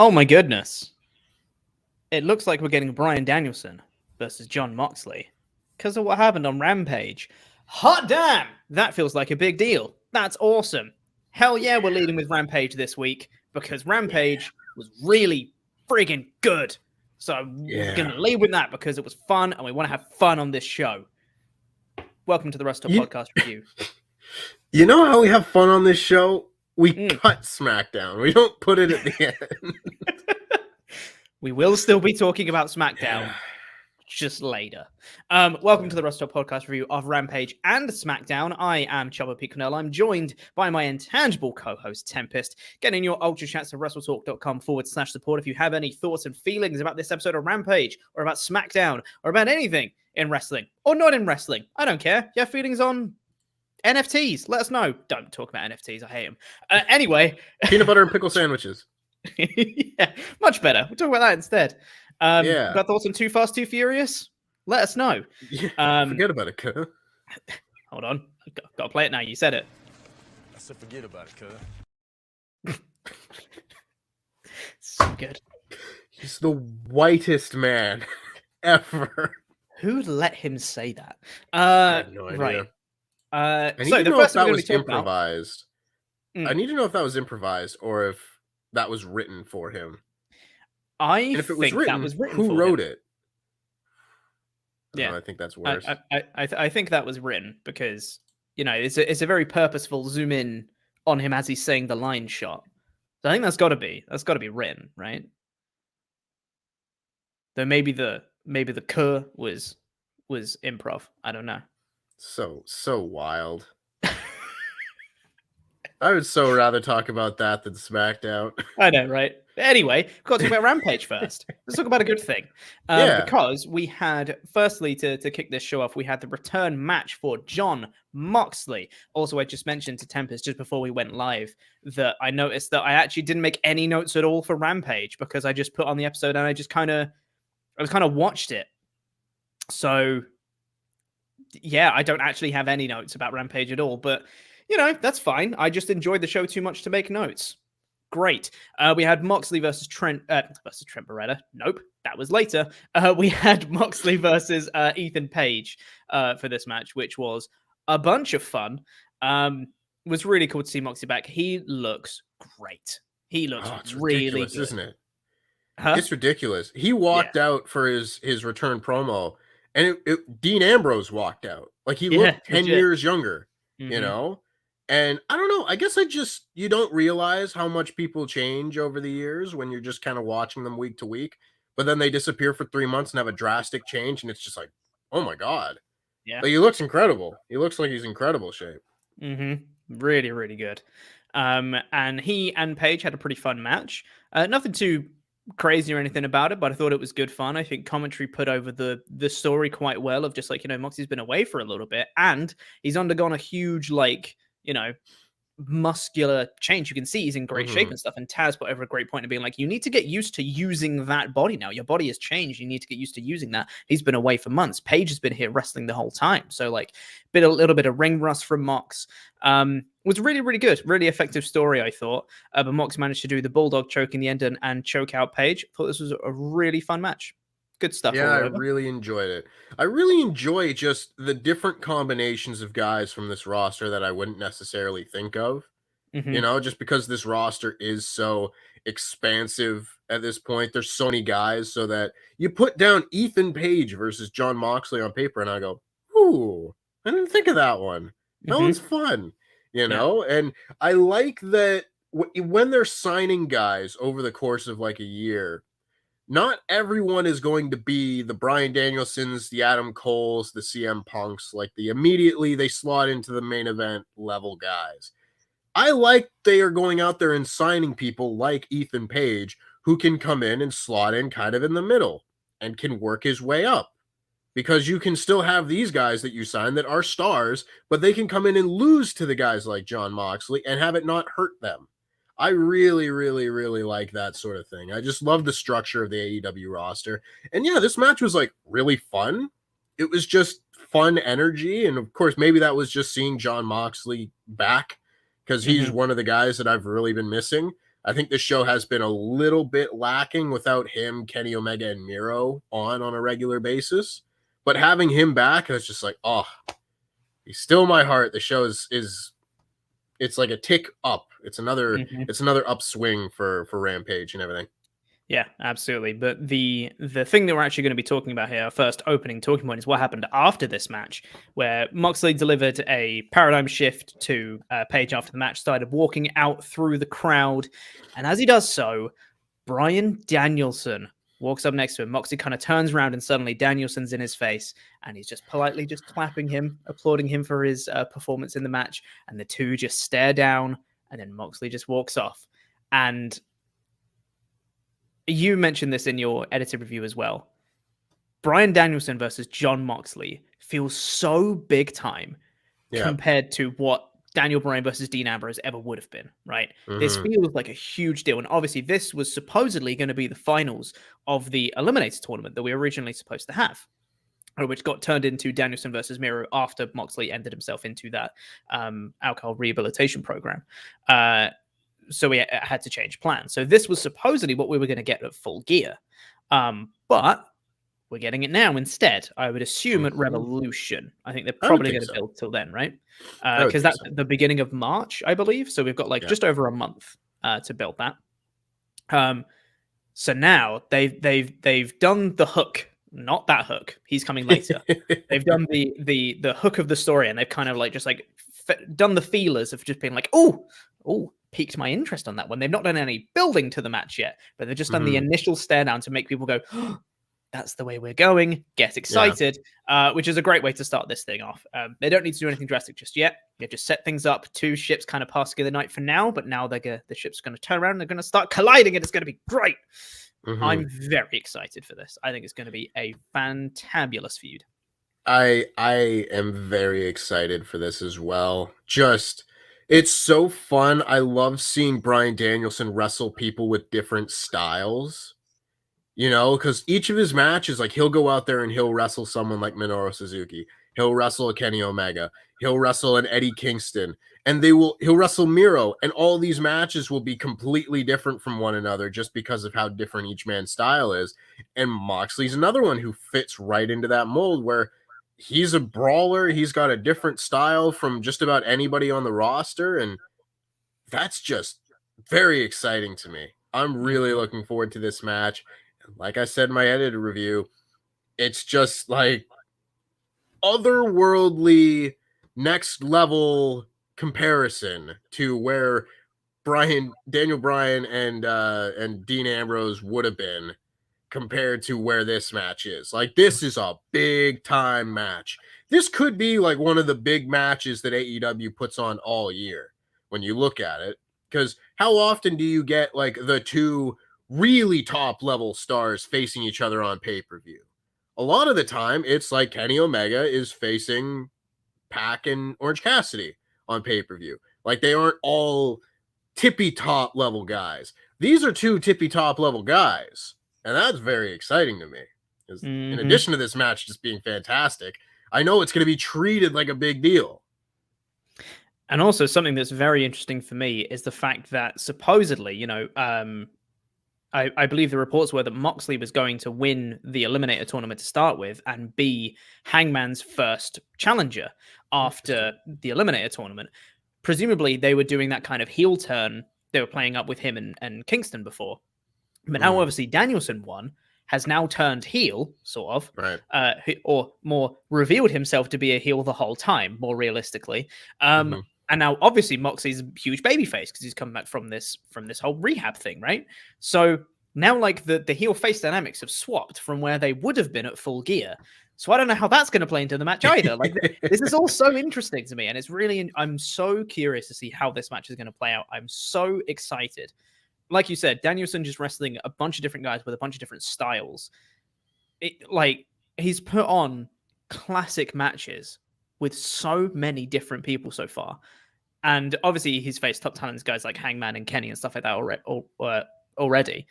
Oh my goodness. It looks like we're getting Bryan Danielson versus Jon Moxley because of what happened on Rampage. Hot damn! That feels like a big deal. That's awesome. Hell yeah, we're leading with Rampage this week because Rampage was really friggin' good. So we're going to lead with that because it was fun and we want to have fun on this show. Welcome to the WrestleTalk Podcast review. You know how we have fun on this show? We cut SmackDown. We don't put it at the end. We will still be talking about SmackDown just later. Welcome to the WrestleTalk Podcast review of Rampage and SmackDown. I am Pete and I'm joined by my intangible co-host Tempest. Getting your Ultrachats at WrestleTalk.com/support if you have any thoughts and feelings about this episode of Rampage or about SmackDown or about anything in wrestling or not in wrestling. I don't care. You have feelings on NFTs? Let us know. Don't talk about NFTs. I hate them. Anyway. Peanut butter and pickle sandwiches. Yeah, much better. We'll talk about that instead. Got thoughts on Too Fast, Too Furious? Let us know. Yeah, forget about it, cuz. Hold on. I've got to play it now. You said it. I said forget about it, cuz. So good. He's the whitest man ever. Who let him say that? I have no idea. Right. I need So to the know first if thing that we're was going to talk about... improvised. I need to know if that was improvised or if that was written for him. And if it was think written, that was written who for wrote him. it? Yeah, I think that's worse. I think that was written because, you know, it's a very purposeful zoom in on him as he's saying the line shot. So I think that's got to be written, right? Though maybe the "cur" was improv. I don't know. So wild. I would so rather talk about that than SmackDown. I know, right? Anyway, we've got to talk about Rampage first. Let's talk about a good thing. Because we had, firstly, to kick this show off, we had the return match for Jon Moxley. Also, I just mentioned to Tempest just before we went live that I noticed that I actually didn't make any notes at all for Rampage because I just put on the episode and I just kind of watched it. So, yeah, I don't actually have any notes about Rampage at all, but you know, that's fine. I just enjoyed the show too much to make notes. Great. We had Moxley versus Trent Beretta. Nope, that was later. We had Moxley versus Ethan Page for this match, which was a bunch of fun. It was really cool to see Moxley back. He looks great. He looks really good, isn't it? Huh? It's ridiculous. He walked out for his return promo, and Dean Ambrose walked out. Like he looked 10 years younger, you know? And I don't know, I guess you don't realize how much people change over the years when you're just kind of watching them week to week, but then they disappear for 3 months and have a drastic change. And it's just like, oh my God. Yeah. Like, he looks incredible. He looks like he's in incredible shape. Really, really good. And he and Page had a pretty fun match. Nothing too crazy or anything about it, but I thought it was good fun. I think commentary put over the story quite well of just like, you know, Moxie's been away for a little bit and he's undergone a huge, like, you know, muscular change. You can see he's in great shape and stuff. And Taz put over a great point of being like, you need to get used to using that body now. Your body has changed. You need to get used to using that. He's been away for months. Paige has been here wrestling the whole time. So like a little bit of ring rust from Mox. Was really, really good. Really effective story, I thought. But Mox managed to do the bulldog choke in the end and choke out Paige. Thought this was a really fun match. Good stuff. Yeah, I really enjoyed it. I really enjoy just the different combinations of guys from this roster that I wouldn't necessarily think of. You know, just because this roster is so expansive at this point. There's so many guys, so that you put down Ethan Page versus Jon Moxley on paper, and I go, ooh, I didn't think of that one. That one's fun, you know? And I like that when they're signing guys over the course of like a year, not everyone is going to be the Bryan Danielsons, the Adam Coles, the CM Punks, like immediately they slot into the main event level guys. I like they are going out there and signing people like Ethan Page who can come in and slot in kind of in the middle and can work his way up. Because you can still have these guys that you sign that are stars, but they can come in and lose to the guys like Jon Moxley and have it not hurt them. I really, really, really like that sort of thing. I just love the structure of the AEW roster. And yeah, this match was like really fun. It was just fun energy. And of course, maybe that was just seeing Jon Moxley back because he's one of the guys that I've really been missing. I think the show has been a little bit lacking without him, Kenny Omega, and Miro on a regular basis. But having him back, it's just like, oh, he's still my heart. The show is it's like a tick up. It's another upswing for Rampage and everything. Yeah, absolutely. But the thing that we're actually going to be talking about here, our first opening talking point, is what happened after this match, where Moxley delivered a paradigm shift to Page after the match, started walking out through the crowd. And as he does so, Bryan Danielson walks up next to him. Moxley kind of turns around and suddenly Danielson's in his face and he's just politely just clapping him, applauding him for his performance in the match. And the two just stare down and then Moxley just walks off. And you mentioned this in your edited review as well. Bryan Danielson versus Jon Moxley feels so big time compared to what Daniel Bryan versus Dean Ambrose ever would have been, right? Mm-hmm. This feels like a huge deal. And obviously this was supposedly going to be the finals of the Eliminator tournament that we were originally supposed to have, which got turned into Danielson versus Miro after Moxley ended himself into that alcohol rehabilitation program. So we had to change plans. So this was supposedly what we were going to get at Full Gear. But we're getting it now instead. I would assume at Revolution. I think they're probably going to build till then, right? Because that's the beginning of March, I believe. So we've got just over a month to build that. So now they've done the hook. Not that hook. He's coming later. They've done the hook of the story, and they've kind of done the feelers of just being like, oh, piqued my interest on that one. They've not done any building to the match yet, but they've just done the initial stare down to make people go, oh, that's the way we're going. Get excited, which is a great way to start this thing off. They don't need to do anything drastic just yet. They've just set things up. Two ships kind of pass together the night for now, but now the ship's going to turn around and they're going to start colliding and it's going to be great. Mm-hmm. I'm very excited for this. I think it's going to be a fantabulous feud. I am very excited for this as well. It's so fun. I love seeing Bryan Danielson wrestle people with different styles, because each of his matches, like he'll go out there and he'll wrestle someone like Minoru Suzuki. He'll wrestle a Kenny Omega. He'll wrestle an Eddie Kingston, and he'll wrestle Miro. And all these matches will be completely different from one another just because of how different each man's style is. And Moxley's another one who fits right into that mold where he's a brawler. He's got a different style from just about anybody on the roster. And that's just very exciting to me. I'm really looking forward to this match. Like I said in my edited review, it's just like otherworldly next level comparison to where Daniel Bryan and Dean Ambrose would have been compared to where this match is. Like, this is a big time match. This could be like one of the big matches that AEW puts on all year when you look at it, because how often do you get like the two really top level stars facing each other on pay-per-view? A lot of the time it's like Kenny Omega is facing Pac and Orange Cassidy on pay-per-view. Like, they aren't all tippy top level guys. These are two tippy top level guys. And that's very exciting to me. In addition to this match just being fantastic, I know it's going to be treated like a big deal. And also something that's very interesting for me is the fact that supposedly, I believe the reports were that Moxley was going to win the Eliminator tournament to start with and be Hangman's first challenger after the Eliminator tournament. Presumably they were doing that kind of heel turn. They were playing up with him and Kingston before. But now, obviously, Danielson has now turned heel, sort of, right? Or more revealed himself to be a heel the whole time, more realistically. And now, obviously, Moxley's a huge babyface because he's come back from this whole rehab thing, right? So now, like the heel face dynamics have swapped from where they would have been at Full Gear. So I don't know how that's going to play into the match either. Like, this is all so interesting to me, and it's really I'm so curious to see how this match is going to play out. I'm so excited. Like you said, Danielson just wrestling a bunch of different guys with a bunch of different styles. He's put on classic matches with so many different people so far. And obviously he's faced top talents, guys like Hangman and Kenny and stuff like that already.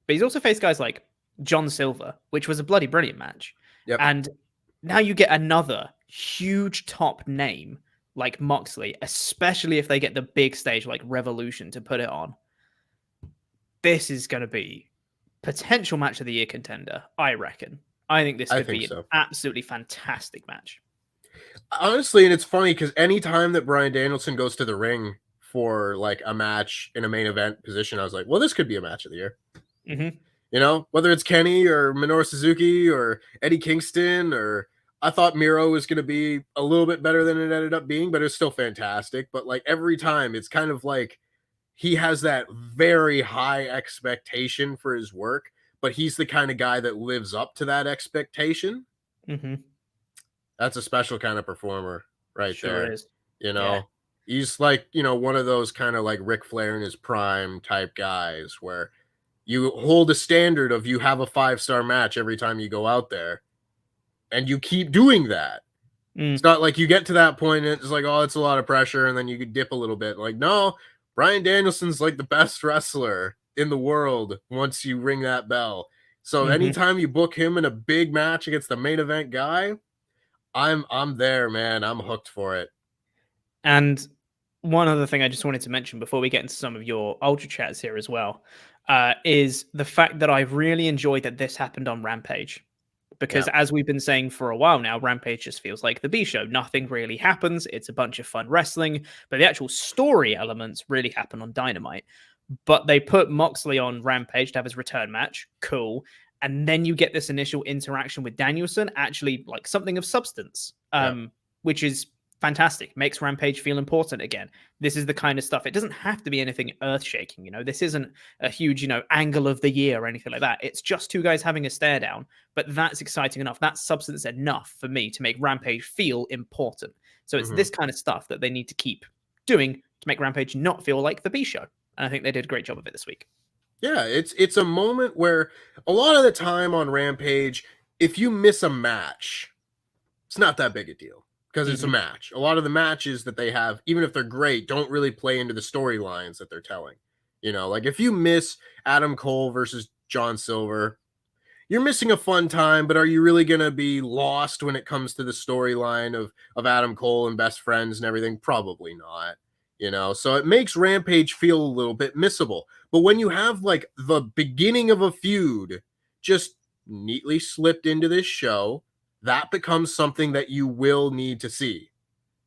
But he's also faced guys like John Silver, which was a bloody brilliant match. Yep. And now you get another huge top name like Moxley, especially if they get the big stage like Revolution to put it on. this is going to be potential match of the year contender, I reckon. I think this could be an absolutely fantastic match. Honestly, and it's funny because anytime that Bryan Danielson goes to the ring for like a match in a main event position, I was like, well, this could be a match of the year. Mm-hmm. You know, whether it's Kenny or Minoru Suzuki or Eddie Kingston, or I thought Miro was going to be a little bit better than it ended up being, but it's still fantastic. But like every time, it's kind of like he has that very high expectation for his work, but he's the kind of guy that lives up to that expectation. Mm-hmm. That's a special kind of performer right there. Is. You know, he's like, you know, one of those kind of like Ric Flair in his prime type guys where you hold a standard of you have a 5-star match every time you go out there and you keep doing that. It's not like you get to that point and it's like, oh, it's a lot of pressure. And then you could dip a little bit. Like, no, Bryan Danielson's like the best wrestler in the world once you ring that bell. So anytime you book him in a big match against the main event guy, I'm there, man. I'm hooked for it. And one other thing I just wanted to mention before we get into some of your Ultra Chats here as well, is the fact that I've really enjoyed that this happened on Rampage. Because as we've been saying for a while now, Rampage just feels like the B show. Nothing really happens. It's a bunch of fun wrestling, but the actual story elements really happen on Dynamite. But they put Moxley on Rampage to have his return match. Cool. And then you get this initial interaction with Danielson, actually like something of substance, which is fantastic. Makes Rampage feel important again. This is the kind of stuff. It doesn't have to be anything earth-shaking. You know, this isn't a huge, you know, angle of the year or anything like that. It's just two guys having a stare down, but that's exciting enough. That's substance enough for me to make Rampage feel important. So it's this kind of stuff that they need to keep doing to make Rampage not feel like the B show. And I think they did a great job of it this week. Yeah, it's a moment where a lot of the time on Rampage, if you miss a match, it's not that big a deal because it's a match. A lot of the matches that they have, even if they're great, don't really play into the storylines that they're telling. You know, like if you miss Adam Cole versus John Silver, you're missing a fun time, but are you really going to be lost when it comes to the storyline of Adam Cole and best friends and everything? Probably not. You know, so it makes Rampage feel a little bit missable. But when you have like the beginning of a feud just neatly slipped into this show, that becomes something that you will need to see.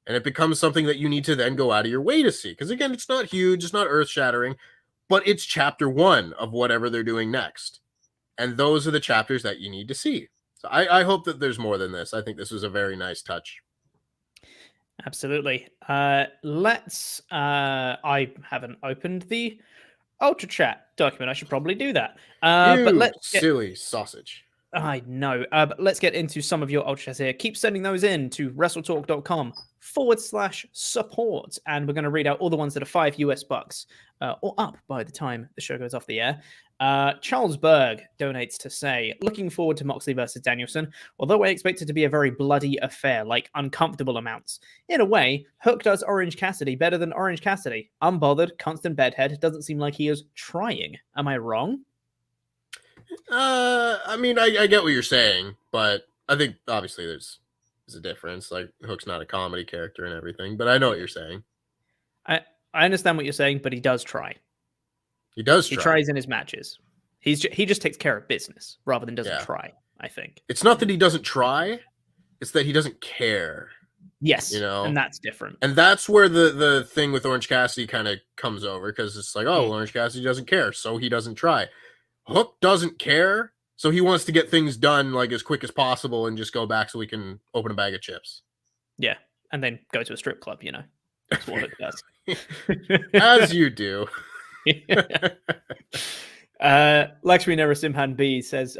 And it becomes something that you need to then go out of your way to see. Because again, it's not huge, it's not earth-shattering, but it's chapter 1 of whatever they're doing next. And those are the chapters that you need to see. So I hope that there's more than this. I think this was a very nice touch. Absolutely. Let's I haven't opened the Ultra Chat document. I should probably do that. But let's silly sausage. I know. But let's get into some of your Ultra Chats here. Keep sending those in to WrestleTalk.com/support. And we're going to read out all the ones that are $5 or up by the time the show goes off the air. Charles Berg donates to say, looking forward to Moxley versus Danielson, although I expect it to be a very bloody affair, like uncomfortable amounts. In a way, Hook does Orange Cassidy better than Orange Cassidy. Unbothered, constant bedhead, doesn't seem like he is trying. Am I wrong? I mean, I get what you're saying, but I think obviously there's a difference. Like Hook's not a comedy character and everything, but I know what you're saying. I understand what you're saying, but he does try. He does try. He tries in his matches. He just takes care of business rather than doesn't try, I think. It's not that he doesn't try, it's that he doesn't care. Yes, you know, and that's different. And that's where the thing with Orange Cassidy kind of comes over, because it's like, oh, Orange Cassidy doesn't care, so he doesn't try. Hook doesn't care, so he wants to get things done like as quick as possible and just go back so we can open a bag of chips. Yeah, and then go to a strip club, you know. That's what Hook does. As you do. Lakshmi Narasimhan B says,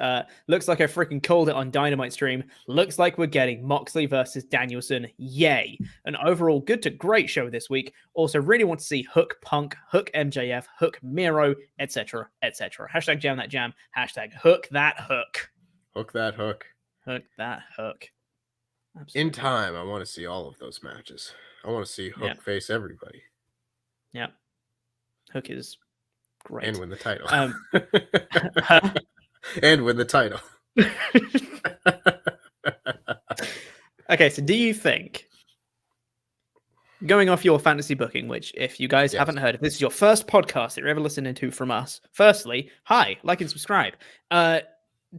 looks like I freaking called it on Dynamite stream. Looks like we're getting Moxley versus Danielson. Yay. An overall good to great show this week. Also really want to see Hook Punk, Hook MJF, Hook Miro, etc., etc. Hashtag jam that jam. Hashtag hook that hook. Hook that hook. Hook that hook. Absolutely. In time, I want to see all of those matches. I want to see Hook face everybody. Yeah. Hook is great. And win the title. And win the title. Okay, so do you think going off your fantasy booking, which if you guys haven't heard, if this is your first podcast that you're ever listening to from us, firstly, hi, like and subscribe.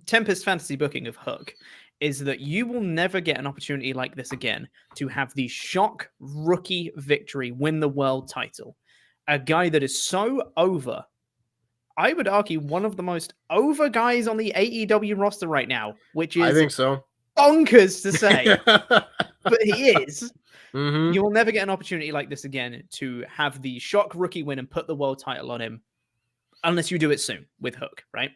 Tempest fantasy booking of Hook is that you will never get an opportunity like this again to have the shock rookie victory, win the world title. A guy that is so over, I would argue one of the most over guys on the AEW roster right now, which is I think so. Bonkers to say, but he is. Mm-hmm. You will never get an opportunity like this again to have the shock rookie win and put the world title on him unless you do it soon with Hook, right?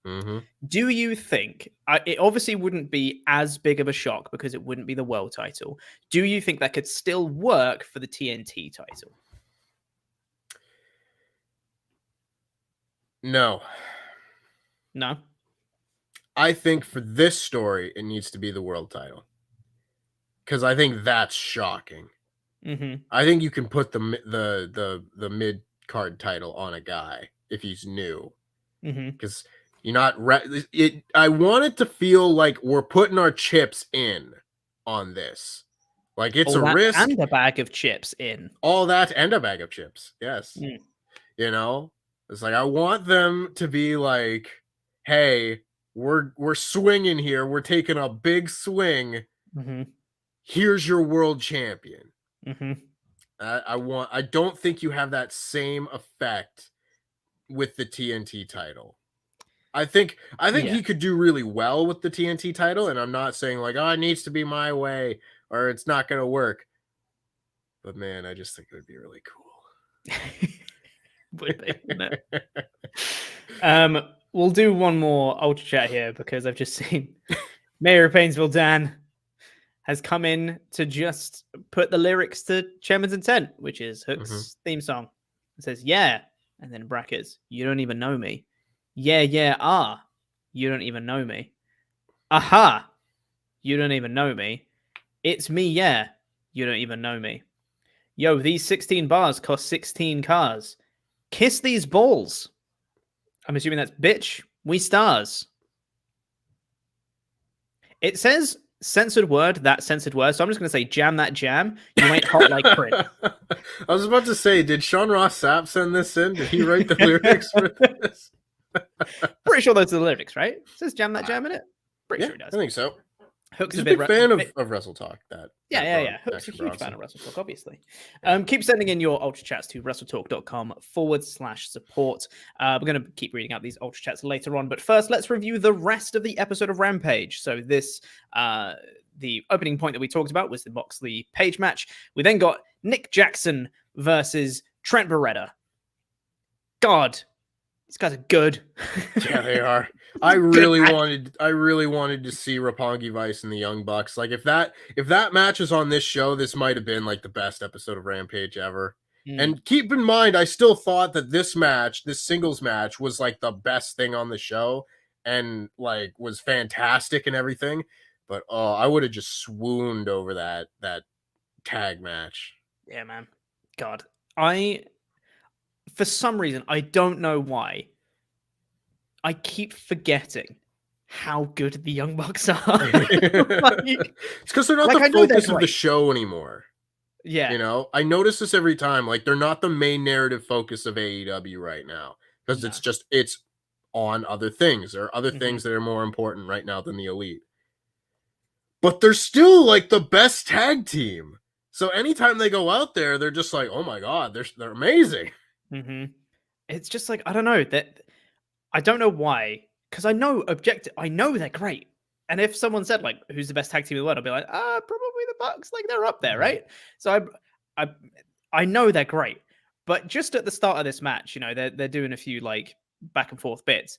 Mm-hmm. Do you think it obviously wouldn't be as big of a shock because it wouldn't be the world title? Do you think that could still work for the TNT title? No. I think for this story, it needs to be the world title. Because I think that's shocking. Mm-hmm. I think you can put the mid card title on a guy if he's new. Because you're not. I want it to feel like we're putting our chips in on this. Like it's a risk and a bag of chips in. All that and a bag of chips. Yes. You know, it's like I want them to be like, hey, we're swinging here. We're taking a big swing. Here's your world champion. I don't think you have that same effect with the TNT title. I think he could do really well with the TNT title, and I'm not saying like, oh, it needs to be my way or it's not going to work. But man, I just think it would be really cool. Wouldn't it? We'll do one more Ultra Chat here because I've just seen Mayor of Painesville Dan has come in to just put the lyrics to Chairman's Intent, which is Hook's theme song. It says, yeah, and then in brackets, you don't even know me. Yeah, you don't even know me. Aha, you don't even know me. It's me, yeah, you don't even know me. Yo, these 16 bars cost 16 cars. Kiss these balls. I'm assuming that's bitch, we stars. It says censored word, that censored word. So I'm just going to say jam that jam. You ain't hot like Prince. I was about to say, did Sean Ross Sapp send this in? Did he write the lyrics for this? Pretty sure those are the lyrics, right? It says jam that jam in it. Pretty sure it does. I think so. Hook's He's a big fan of WrestleTalk. Yeah. Hook's a huge fan of WrestleTalk, obviously. Keep sending in your Ultra Chats to WrestleTalk.com/support. We're going to keep reading out these Ultra Chats later on. But first, let's review the rest of the episode of Rampage. So this, the opening point that we talked about was the Moxley Page match. We then got Nick Jackson versus Trent Beretta. God, these guys are good. Yeah, they are. I really wanted to see Roppongi Vice and the Young Bucks. Like if that match was on this show, this might have been like the best episode of Rampage ever. And keep in mind, I still thought that this singles match was like the best thing on the show and like was fantastic and everything. But I would have just swooned over that tag match. Yeah, man. God. For some reason, I don't know why, I keep forgetting how good the Young Bucks are. It's because they're not the focus of the show anymore. Yeah. You know, I notice this every time. Like, they're not the main narrative focus of AEW right now. Because it's on other things. There are other things that are more important right now than the Elite. But they're still, like, the best tag team. So anytime they go out there, they're just like, oh my God, they're amazing. It's just like, I don't know. I don't know why. Because I know they're great. And if someone said, like, who's the best tag team in the world, I'd be like, probably the Bucks. Like, they're up there, right? So I know they're great. But just at the start of this match, you know, they're doing a few, like, back and forth bits.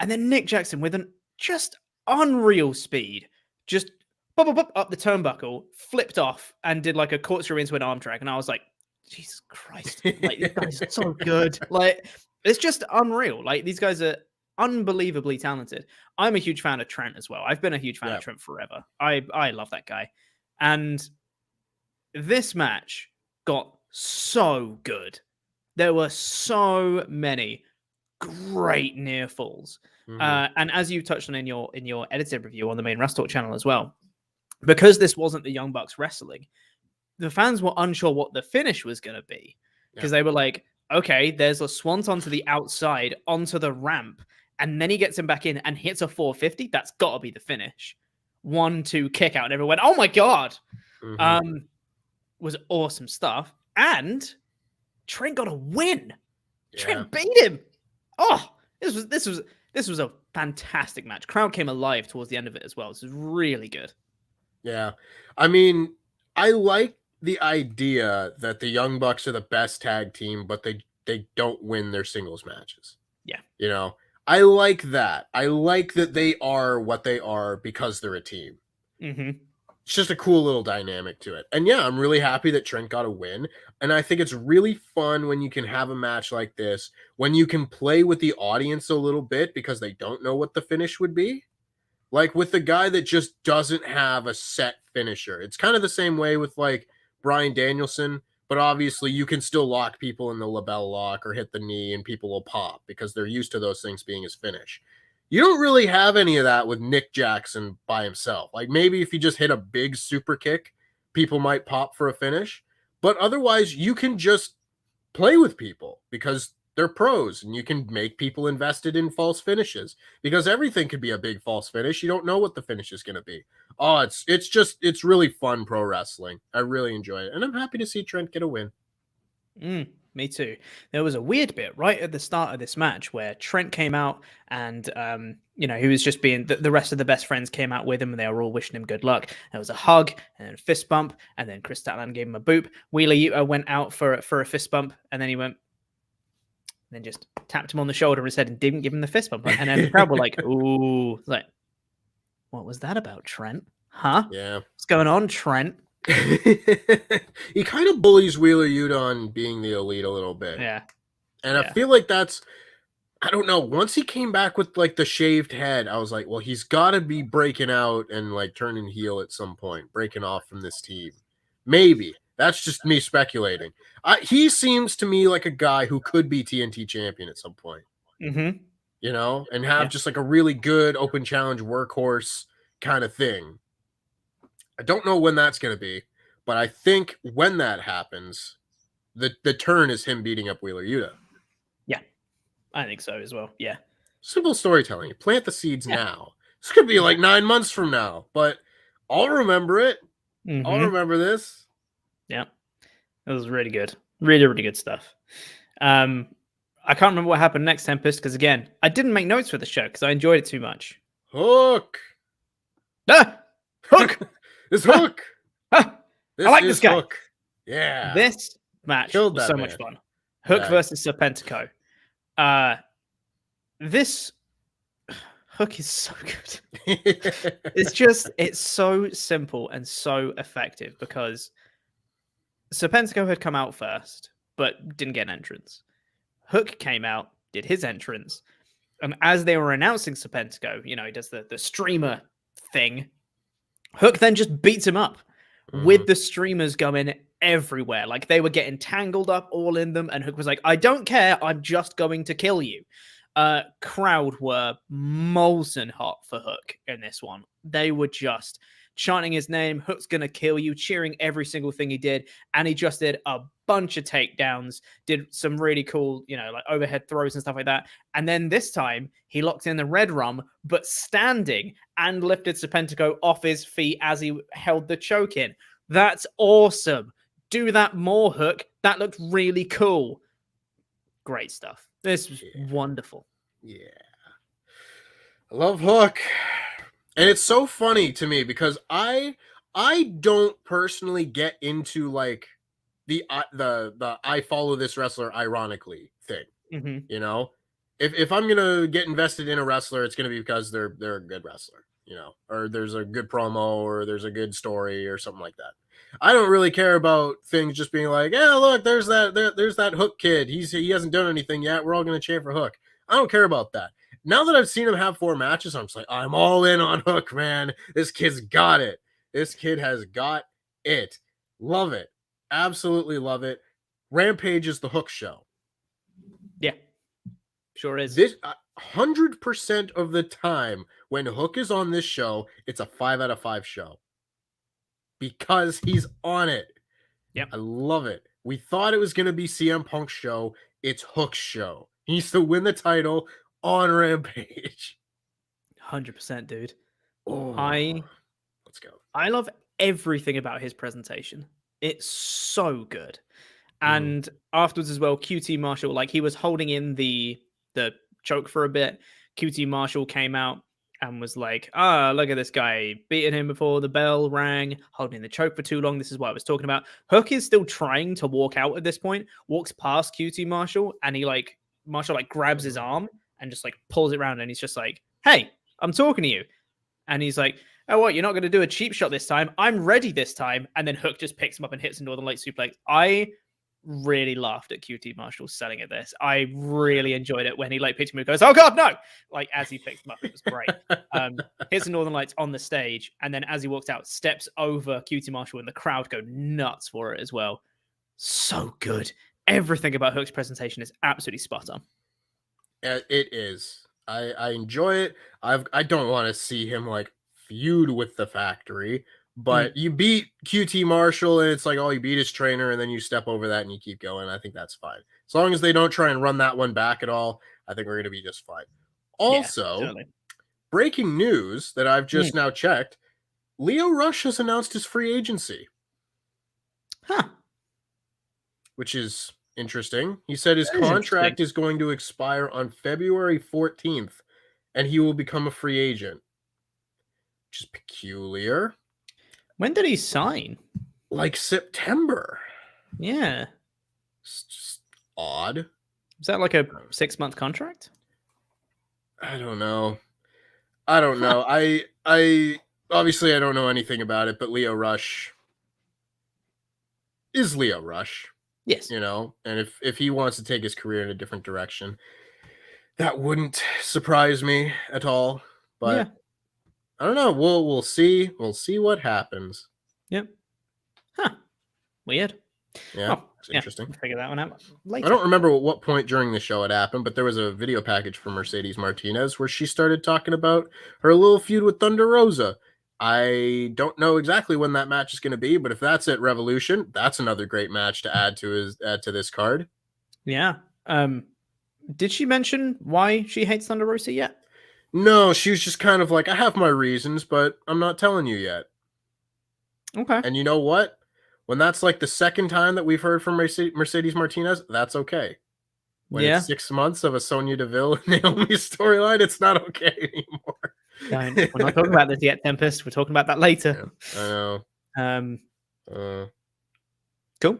And then Nick Jackson with an just unreal speed, just up the turnbuckle, flipped off, and did, like, a corkscrew into an arm drag. And I was like, Jesus Christ. Like, these guys are so good. Like, it's just unreal. Like, these guys are unbelievably talented. I'm a huge fan of Trent as well. I've been a huge fan of Trent forever. I love that guy. And this match got so good. There were so many great near falls. And as you touched on in your edited review on the main WrestleTalk channel as well, because this wasn't the Young Bucks wrestling, the fans were unsure what the finish was going to be because they were like, okay, there's a swanton to the outside onto the ramp, and then he gets him back in and hits a 450. That's got to be the finish. 1-2 kick out, and everyone went, oh my God. Was awesome stuff. And Trent got a win. Yeah. Trent beat him. Oh, this was a fantastic match. Crowd came alive towards the end of it as well. This was really good. Yeah. I mean, I like the idea that the Young Bucks are the best tag team, but they don't win their singles matches. Yeah. You know, I like that. I like that they are what they are because they're a team. It's just a cool little dynamic to it. And yeah, I'm really happy that Trent got a win. And I think it's really fun when you can have a match like this, when you can play with the audience a little bit because they don't know what the finish would be. Like with the guy that just doesn't have a set finisher. It's kind of the same way with like Bryan Danielson, but obviously you can still lock people in the label lock or hit the knee and people will pop because they're used to those things being his finish. You don't really have any of that with Nick Jackson by himself. Like maybe if you just hit a big super kick, people might pop for a finish. But otherwise, you can just play with people because they're pros and you can make people invested in false finishes because everything could be a big false finish. You don't know what the finish is going to be. Oh, it's really fun pro wrestling. I really enjoy it. And I'm happy to see Trent get a win. Me too. There was a weird bit right at the start of this match where Trent came out and, he was just being, the rest of the best friends came out with him and they were all wishing him good luck. There was a hug and then a fist bump and then Chris Statlander gave him a boop. Wheeler Yuta went out for a fist bump and then he went, and then just tapped him on the shoulder and said, and didn't give him the fist bump. And then the crowd were like, ooh, like, what was that about, Trent? Huh? Yeah. What's going on, Trent? He kind of bullies Wheeler Yuta on being the elite a little bit. Yeah. And I feel like I don't know. Once he came back with like the shaved head, I was like, well, he's got to be breaking out and like turning heel at some point, breaking off from this team. Maybe. That's just me speculating. He seems to me like a guy who could be TNT champion at some point. And have just like a really good open challenge workhorse kind of thing. I don't know when that's going to be, but I think when that happens, the turn is him beating up Wheeler Yuta. Yeah, I think so as well. Yeah. Simple storytelling. You plant the seeds now. This could be like 9 months from now, but I'll remember it. I'll remember this. Yeah. It was really good. Really, really good stuff. I can't remember what happened next, Tempest, because again, I didn't make notes for the show because I enjoyed it too much. Hook! Hook! It's Hook! I like this guy. Hook. Yeah. This match was so much fun. Hook versus Serpentico. This Hook is so good. It's so simple and so effective because Serpentico had come out first, but didn't get an entrance. Hook came out, did his entrance, and as they were announcing Serpentico, he does the streamer thing. Hook then just beats him up with the streamers going everywhere. Like they were getting tangled up all in them. And Hook was like, I don't care. I'm just going to kill you. Crowd were molten hot for Hook in this one. They were just chanting his name. Hook's going to kill you, cheering every single thing he did. And he just did a bunch of takedowns, did some really cool, like overhead throws and stuff like that. And then this time he locked in the red rum, but standing and lifted Serpentico off his feet as he held the choke in. That's awesome. Do that more, Hook. That looked really cool. Great stuff. This was wonderful. Yeah. I love Hook. And it's so funny to me because I don't personally get into like the I follow this wrestler ironically thing. If I'm gonna get invested in a wrestler, it's gonna be because they're a good wrestler, or there's a good promo or there's a good story or something like that. I don't really care about things just being like, yeah, look, there's that Hook kid. He hasn't done anything yet. We're all gonna chant for Hook. I don't care about that. Now that I've seen him have 4 matches, I'm just like, I'm all in on Hook, man. This kid's got it. This kid has got it. Love it. Absolutely love it. Rampage is the Hook show. Yeah. Sure is. This 100% of the time when Hook is on this show, it's a 5 out of 5 show. Because he's on it. Yep. I love it. We thought it was going to be CM Punk's show. It's Hook's show. He needs to win the title on Rampage. 100%, dude. Oh, let's go. I love everything about his presentation. It's so good. And afterwards as well, QT Marshall, like he was holding in the choke for a bit. QT Marshall came out and was like, look at this guy beating him before the bell rang, holding the choke for too long. This is what I was talking about. Hook is still trying to walk out at this point, walks past QT Marshall, and Marshall grabs his arm and just pulls it around, and he's just like, hey, I'm talking to you. And he's like, oh, what? You're not going to do a cheap shot this time? I'm ready this time. And then Hook just picks him up and hits a Northern Light suplex. I really laughed at QT Marshall selling at this. I really enjoyed it when he picked him up and goes, oh God, no! As he picks him up, it was great. Hits the Northern Lights on the stage. And then as he walks out, steps over QT Marshall, and the crowd go nuts for it as well. So good. Everything about Hook's presentation is absolutely spot on. It is. I enjoy it. I don't want to see him feud with the Factory, but you beat QT Marshall and it's you beat his trainer, and then you step over that and you keep going. I think that's fine. As long as they don't try and run that one back at all, I think we're going to be just fine. Also, breaking news that I've just now checked, Lio Rush has announced his free agency. Huh. Which is interesting. He said his contract is going to expire on February 14th, and he will become a free agent. Which is peculiar. When did he sign? September. Yeah. It's just odd. Is that a 6-month contract? I don't know. I obviously I don't know anything about it, but Lio Rush is Lio Rush. Yes. And if he wants to take his career in a different direction, that wouldn't surprise me at all. But yeah. I don't know. We'll see. We'll see what happens. Yep. Huh. Weird. Yeah. It's interesting. We'll figure that one out later. I don't remember at what point during the show it happened, but there was a video package from Mercedes Martinez where she started talking about her little feud with Thunder Rosa. I don't know exactly when that match is going to be, but if that's at Revolution, that's another great match to add to this card. Yeah. Did she mention why she hates Thunder Rosa yet? No, she was just kind of I have my reasons, but I'm not telling you yet. Okay. And you know what? When that's the second time that we've heard from Mercedes Martinez, that's okay. When it's 6 months of a Sonya Deville and Naomi storyline, it's not okay anymore. We're not talking about this yet, Tempest. We're talking about that later. Yeah, I know. Cool.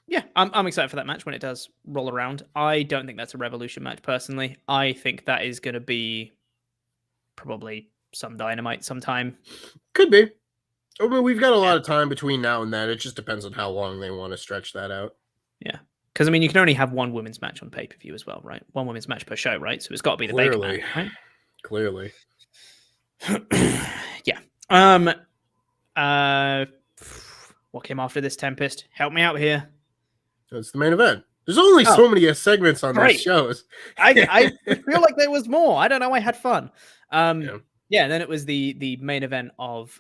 Yeah, I'm excited for that match when it does roll around. I don't think that's a Revolution match, personally. I think that is going to be probably some Dynamite sometime. Could be. I mean, we've got a lot of time between now and then. It just depends on how long they want to stretch that out. Yeah. Because, you can only have one women's match on pay-per-view as well, right? One women's match per show, right? So it's got to be the Baker match, right? Clearly. Yeah. What came after this, Tempest? Help me out here. It's the main event. There's only so many segments on these shows. I feel like there was more. I don't know. I had fun. Yeah, and then it was the main event of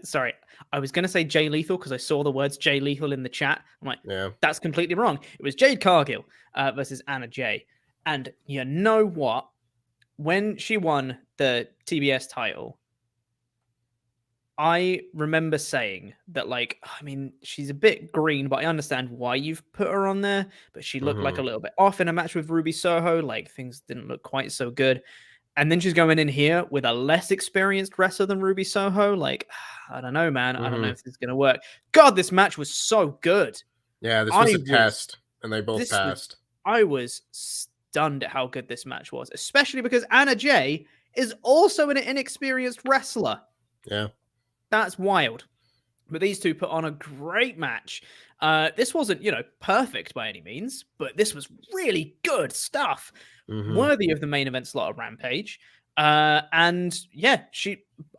sorry, I was gonna say Jay Lethal because I saw the words Jay Lethal in the chat. I'm like, that's completely wrong. It was Jade Cargill versus Anna Jay. And you know what? When she won the TBS title, I remember saying that, she's a bit green, but I understand why you've put her on there. But she looked a little bit off in a match with Ruby Soho. Things didn't look quite so good. And then she's going in here with a less experienced wrestler than Ruby Soho. I don't know, man. I don't know if this is going to work. God, this match was so good. Yeah, this was a test, and they both passed. I was stunned at how good this match was, especially because Anna Jay is also an inexperienced wrestler. Yeah. That's wild. But these two put on a great match. This wasn't, perfect by any means, but this was really good stuff. Worthy of the main event slot of Rampage. And yeah,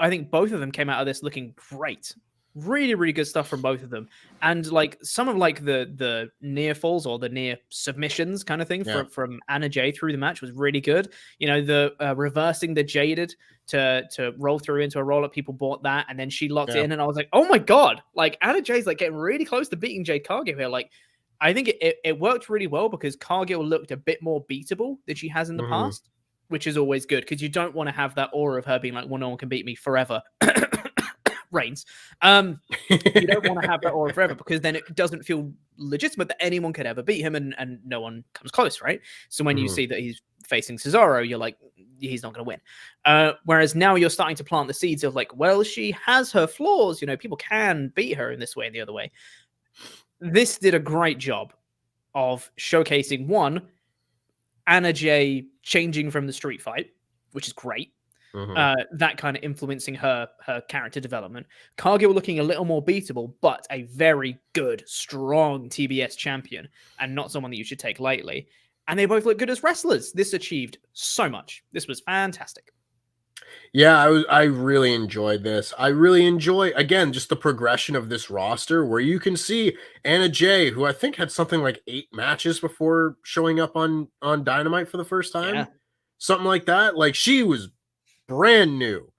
I think both of them came out of this looking great. Really, really good stuff from both of them. And like some of like the near falls or the near submissions kind of thing from Anna Jay through the match was really good. You know, the reversing the Jaded to roll through into a roll up. People bought that, and then she locked in, and I was like, oh my god, like Anna Jay's like getting really close to beating Jade Cargill here. Like, I think it worked really well because Cargill looked a bit more beatable than she has in the past, which is always good because you don't want to have that aura of her being like, well, no one can beat me forever. Reigns. You don't want to have that aura forever because then it doesn't feel legitimate that anyone could ever beat him and no one comes close, right? So when you see that he's facing Cesaro, you're like, he's not going to win. Whereas now you're starting to plant the seeds of like, well, she has her flaws. You know, people can beat her in this way and the other way. This did a great job of showcasing, one, Anna Jay changing from the street fight, which is great. That kind of influencing her character development. Cargill looking a little more beatable, but a very good, strong TBS champion, and not someone that you should take lightly. And they both look good as wrestlers. This achieved so much. This was fantastic. Yeah, I really enjoyed this. I really enjoy, again, just the progression of this roster where you can see Anna Jay, who I think had something like 8 matches before showing up on Dynamite for the first time. Yeah. Something like that. Like, she was brand new,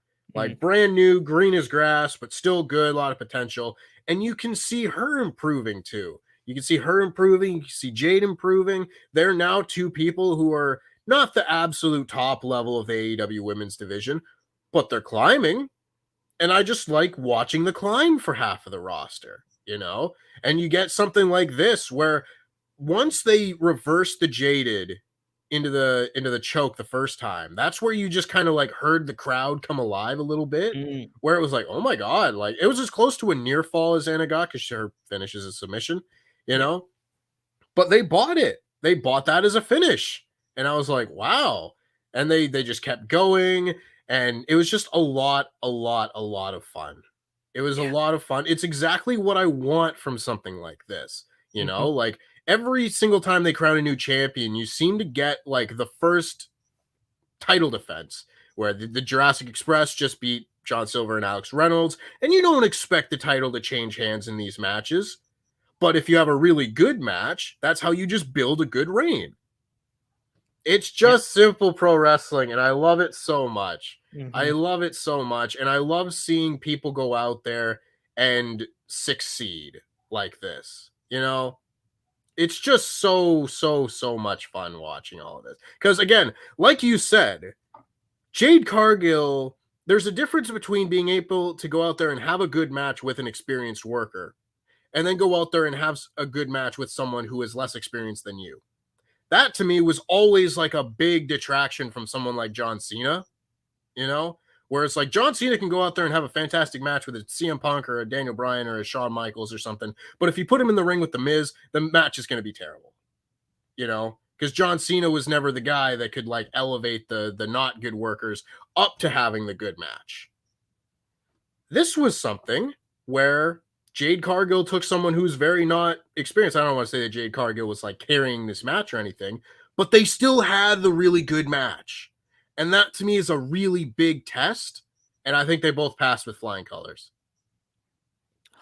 brand new, green as grass, but still good, a lot of potential. And you can see her improving too. You can see her improving. You can see Jade improving. They're now 2 people who are not the absolute top level of the AEW women's division, but they're climbing. And I just like watching the climb for half of the roster, you know? And you get something like this where once they reverse the Jaded into the choke the first time, that's where you just kind of like heard the crowd come alive a little bit, where it was like, oh my god, like it was as close to a near fall as Anna got because her finish is a submission, you know, but they bought it. They bought that as a finish, and I was like, wow. And they just kept going, and it was just a lot of fun. It was a lot of fun. It's exactly what I want from something like this, you know, like every single time they crown a new champion, you seem to get like the first title defense where the Jurassic Express just beat John Silver and Alex Reynolds, and you don't expect the title to change hands in these matches. But if you have a really good match, that's how you just build a good reign. It's just simple pro wrestling, and I love it so much. I love it so much, and I love seeing people go out there and succeed like this, you know? It's just so much fun watching all of this. Because again, like you said, Jade Cargill, there's a difference between being able to go out there and have a good match with an experienced worker and then go out there and have a good match with someone who is less experienced than you. That to me was always like a big detraction from someone like John Cena, you know? Where it's like John Cena can go out there and have a fantastic match with a CM Punk or a Daniel Bryan or a Shawn Michaels or something. But if you put him in the ring with The Miz, the match is going to be terrible, you know, because John Cena was never the guy that could like elevate the not good workers up to having the good match. This was something where Jade Cargill took someone who's very not experienced. I don't want to say that Jade Cargill was like carrying this match or anything, but they still had the really good match. And that to me is a really big test. And I think they both passed with flying colors.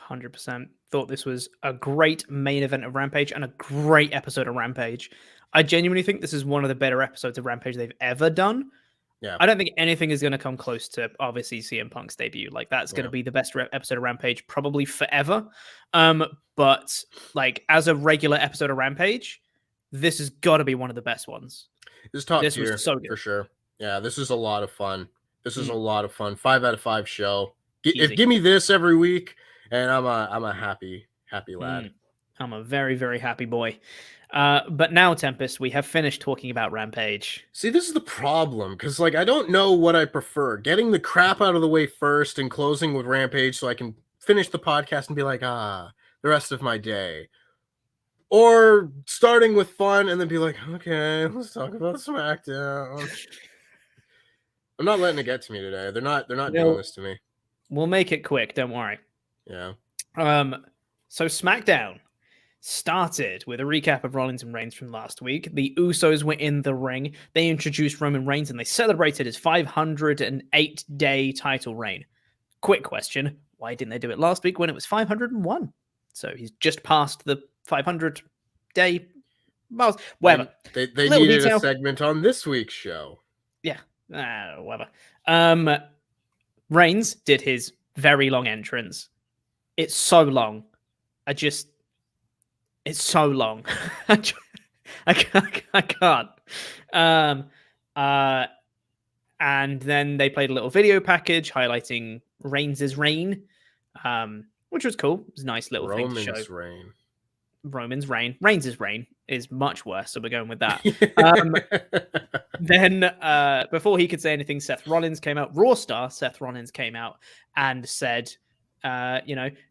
100%. Thought this was a great main event of Rampage and a great episode of Rampage. I genuinely think this is one of the better episodes of Rampage they've ever done. Yeah. I don't think anything is going to come close to obviously CM Punk's debut. Like that's going to be the best episode of Rampage probably forever. But like as a regular episode of Rampage, this has got to be one of the best ones. This top this tier was so good for sure. Yeah, this is a lot of fun. This is a lot of fun. 5 out of 5 show. Give me this every week, and I'm a happy lad. I'm a very, very happy boy. But now, Tempest, we have finished talking about Rampage. See, this is the problem, because like I don't know what I prefer. Getting the crap out of the way first and closing with Rampage so I can finish the podcast and be like, the rest of my day. Or starting with fun and then be like, okay, let's talk about SmackDown. I'm not letting it get to me today. They're not doing this to me. We'll make it quick, don't worry. Yeah. So SmackDown started with a recap of Rollins and Reigns from last week. The Usos were in the ring. They introduced Roman Reigns and they celebrated his 508-day title reign. Quick question. why didn't they do it last week when it was 501? So he's just passed the 500-day miles. Whatever. They needed a segment on this week's show. Yeah. Whatever. Reigns did his very long entrance. It's so long. It's so long. I can't. And then they played a little video package highlighting Reigns' reign, which was cool. It was a nice little thing to show. Roman's reign. Reigns' reign is much worse, so we're going with that. Then, before he could say anything, Seth Rollins came out. Raw star Seth Rollins came out and said,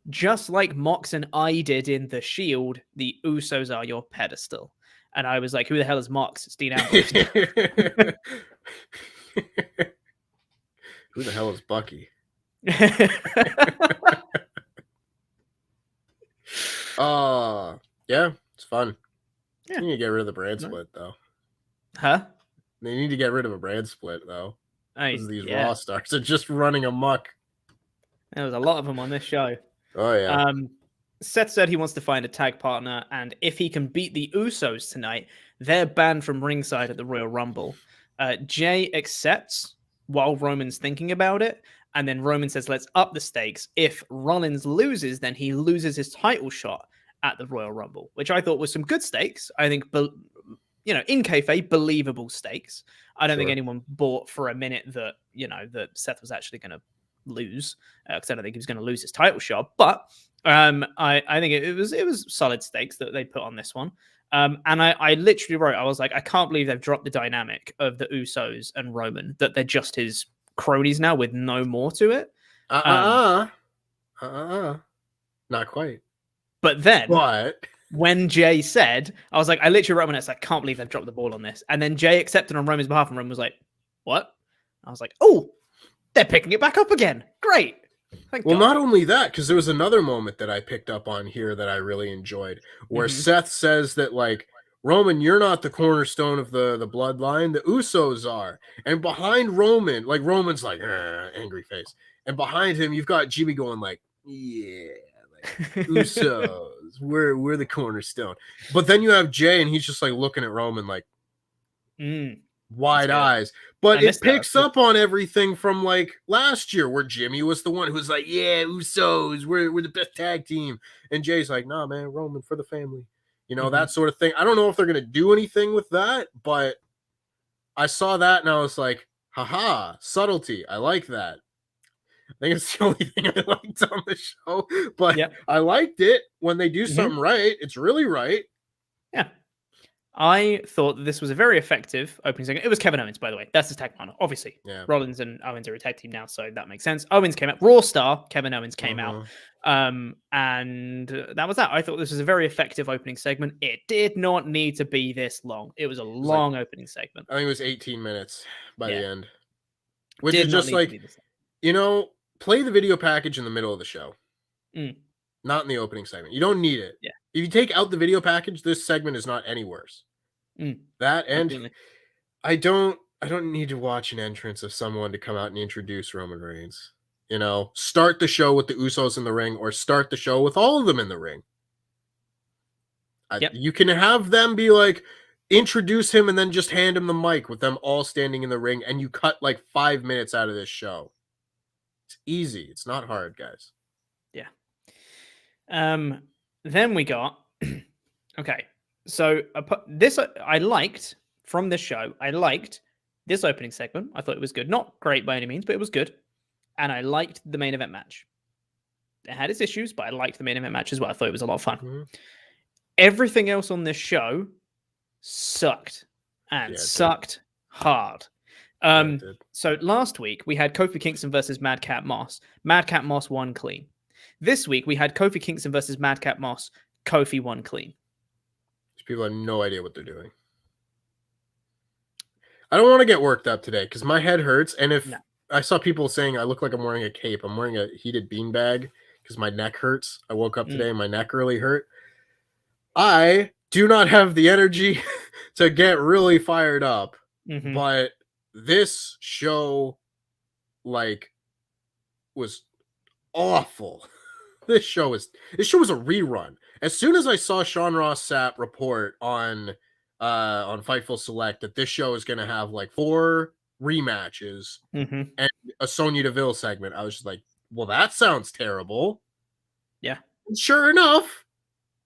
just like Mox and I did in The Shield, the Usos are your pedestal. And I was like, who the hell is Mox? It's Dean Ambrose. Who the hell is Bucky? Yeah, it's fun. Yeah. You need to get rid of the brand split, though. Huh? They need to get rid of a brand split, though. Because these Raw stars are just running amok. There was a lot of them on this show. Oh, yeah. Seth said he wants to find a tag partner, and if he can beat the Usos tonight, they're banned from ringside at the Royal Rumble. Jay accepts while Roman's thinking about it, and then Roman says, let's up the stakes. If Rollins loses, then he loses his title shot at the Royal Rumble, which I thought was some good stakes. I think, in kayfabe, believable stakes. I don't think anyone bought for a minute that, that Seth was actually going to lose, because I don't think he was going to lose his title shot. But I think it was solid stakes that they put on this one. And I literally wrote, I was like, I can't believe they've dropped the dynamic of the Usos and Roman, that they're just his cronies now with no more to it. Not quite. But then when Jay said, I was like, I literally wrote on it, I can't believe they've dropped the ball on this. And then Jay accepted on Roman's behalf, and Roman was like, what? I was like, oh, they're picking it back up again. Great. Thank God. Not only that, because there was another moment that I picked up on here that I really enjoyed, where Seth says that, like, Roman, you're not the cornerstone of the bloodline. The Usos are. And behind Roman, like, Roman's like, angry face. And behind him, you've got Jimmy going like, yeah, like, Usos, we're the cornerstone. But then you have Jay, and he's just like looking at Roman like wide eyes. But it picks up on everything from like last year, where Jimmy was the one who was like, yeah, Usos, we're the best tag team. And Jay's like, nah, man, Roman for the family. That sort of thing. I don't know if they're going to do anything with that, but I saw that and I was like, haha, subtlety. I like that. I think it's the only thing I liked on the show, but I liked it. When they do something right, it's really right. Yeah. I thought that this was a very effective opening segment. It was Kevin Owens, by the way. That's his tag partner, obviously. Yeah. Rollins and Owens are a tag team now, so that makes sense. Owens came out. Raw star, Kevin Owens came out. And that was that. I thought this was a very effective opening segment. It did not need to be this long. It was a long opening segment. I think it was 18 minutes by the end. Which is just like, play the video package in the middle of the show. Not in the opening segment. You don't need it. Yeah. If you take out the video package, this segment is not any worse. That and Definitely. I don't need to watch an entrance of someone to come out and introduce Roman Reigns. Start the show with the Usos in the ring, or start the show with all of them in the ring. You can have them be like, introduce him and then just hand him the mic with them all standing in the ring, and you cut like 5 minutes out of this show. It's easy. It's not hard, guys. Yeah. Then we got okay. So this I liked from this show. I liked this opening segment. I thought it was good. Not great by any means, but it was good. And I liked the main event match. It had its issues, but I liked the main event match as well. I thought it was a lot of fun. Everything else on this show sucked, and sucked hard. So last week we had Kofi Kingston versus Madcap Moss. Madcap Moss won clean. This week we had Kofi Kingston versus Madcap Moss. Kofi won clean. People have no idea what they're doing. I don't want to get worked up today because my head hurts. And if I saw people saying I look like I'm wearing a cape, I'm wearing a heated beanbag because my neck hurts. I woke up today and my neck really hurt. I do not have the energy to get really fired up. But this show, like, was awful. This show was a rerun. As soon as I saw Sean Ross Sapp report on Fightful Select that this show is going to have like 4 rematches and a Sonya Deville segment, I was just like, well, that sounds terrible. Yeah. And sure enough,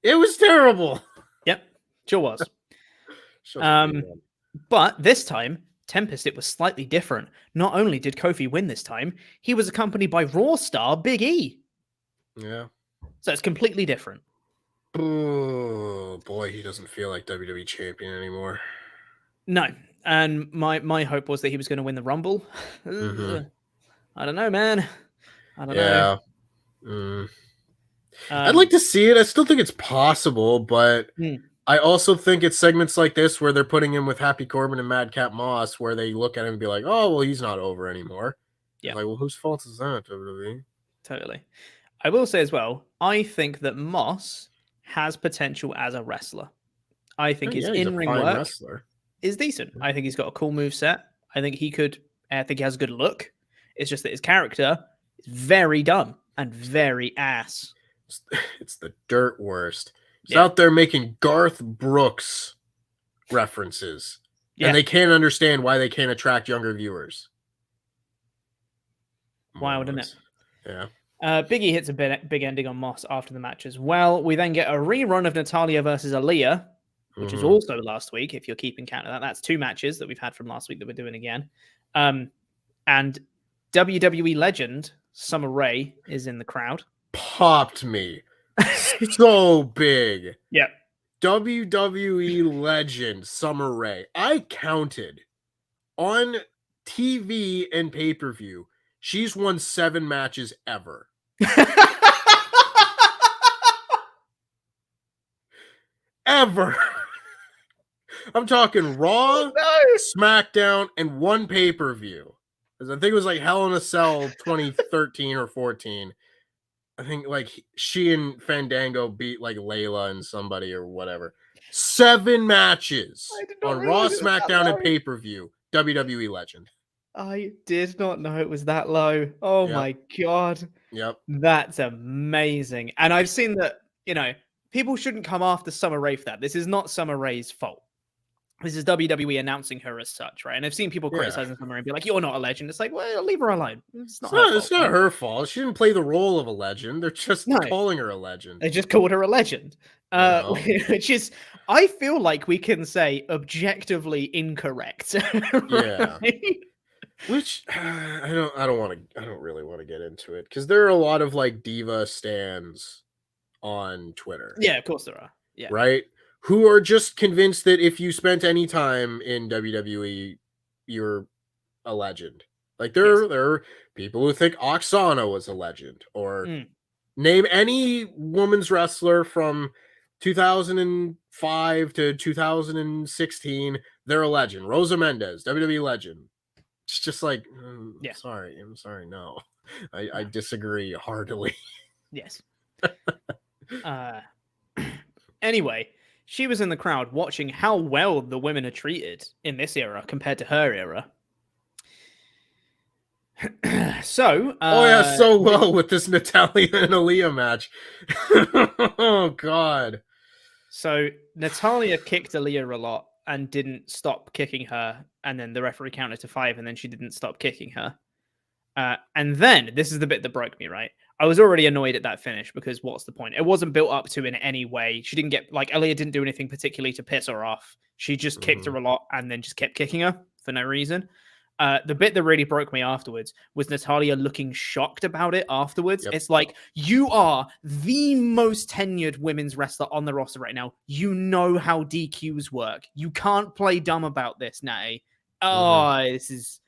it was terrible. Yep, sure was. But this time, Tempest, it was slightly different. Not only did Kofi win this time, he was accompanied by Raw star Big E. Yeah. So it's completely different. Oh boy, he doesn't feel like WWE champion anymore. No. And my hope was that he was going to win the Rumble. I don't know, man. I don't know. I'd like to see it. I still think it's possible, but I also think it's segments like this where they're putting him with Happy Corbin and Madcap Moss where they look at him and be like, oh, well, he's not over anymore. Yeah. Like, well, whose fault is that, WWE? Totally. I will say as well, I think that Moss has potential as a wrestler. I think his in-ring work is decent. I think he's got a cool move set. I think he has a good look. It's just that his character is very dumb and very ass. It's the dirt worst. He's out there making Garth Brooks references. And they can't understand why they can't attract younger viewers. Why wouldn't it? Yeah. Big E hits a big ending on Moss after the match as well. We then get a rerun of Natalya versus Aaliyah, which is also last week, if you're keeping count of that. That's 2 matches that we've had from last week that we're doing again. And WWE legend Summer Rae is in the crowd. Popped me. So big. Yeah. WWE legend Summer Rae. I counted on TV and pay-per-view. She's won 7 matches ever. Ever. I'm talking Raw, SmackDown, and 1 pay-per-view. Because I think it was like Hell in a Cell 2013 or 14. I think like she and Fandango beat like Layla and somebody or whatever. 7 matches on Raw, SmackDown, and pay-per-view. WWE legend. I did not know it was that low. Oh my God. Yep. That's amazing. And I've seen that, people shouldn't come after Summer Rae for that. This is not Summer Rae's fault. This is WWE announcing her as such, right? And I've seen people criticizing Summer Rae and be like, you're not a legend. It's like, well, leave her alone. It's not her fault. She didn't play the role of a legend. They're just calling her a legend. They just called her a legend. Which is, I feel like we can say objectively incorrect. Yeah. Which I don't really want to get into it because there are a lot of like diva stans on Twitter. Yeah, of course there are. Yeah. Right? Who are just convinced that if you spent any time in WWE, you're a legend. Like there are people who think Oksana was a legend, or name any women's wrestler from 2005 to 2016, they're a legend. Rosa Mendez, WWE legend. It's just like, I'm sorry, no. I disagree heartily. Yes. Anyway, she was in the crowd watching how well the women are treated in this era compared to her era. So well with this Natalya and Aaliyah match. Oh God. So Natalya kicked Aaliyah a lot and didn't stop kicking her, and then the referee counted to 5, and then she didn't stop kicking her. And then this is the bit that broke me, right? I was already annoyed at that finish because what's the point? It wasn't built up to in any way. She didn't get Aaliyah didn't do anything particularly to piss her off. She just kicked her a lot and then just kept kicking her for no reason. The bit that really broke me afterwards was Natalya looking shocked about it afterwards. Yep. It's like, you are the most tenured women's wrestler on the roster right now. You know how DQs work. You can't play dumb about this, Natty. Oh, this is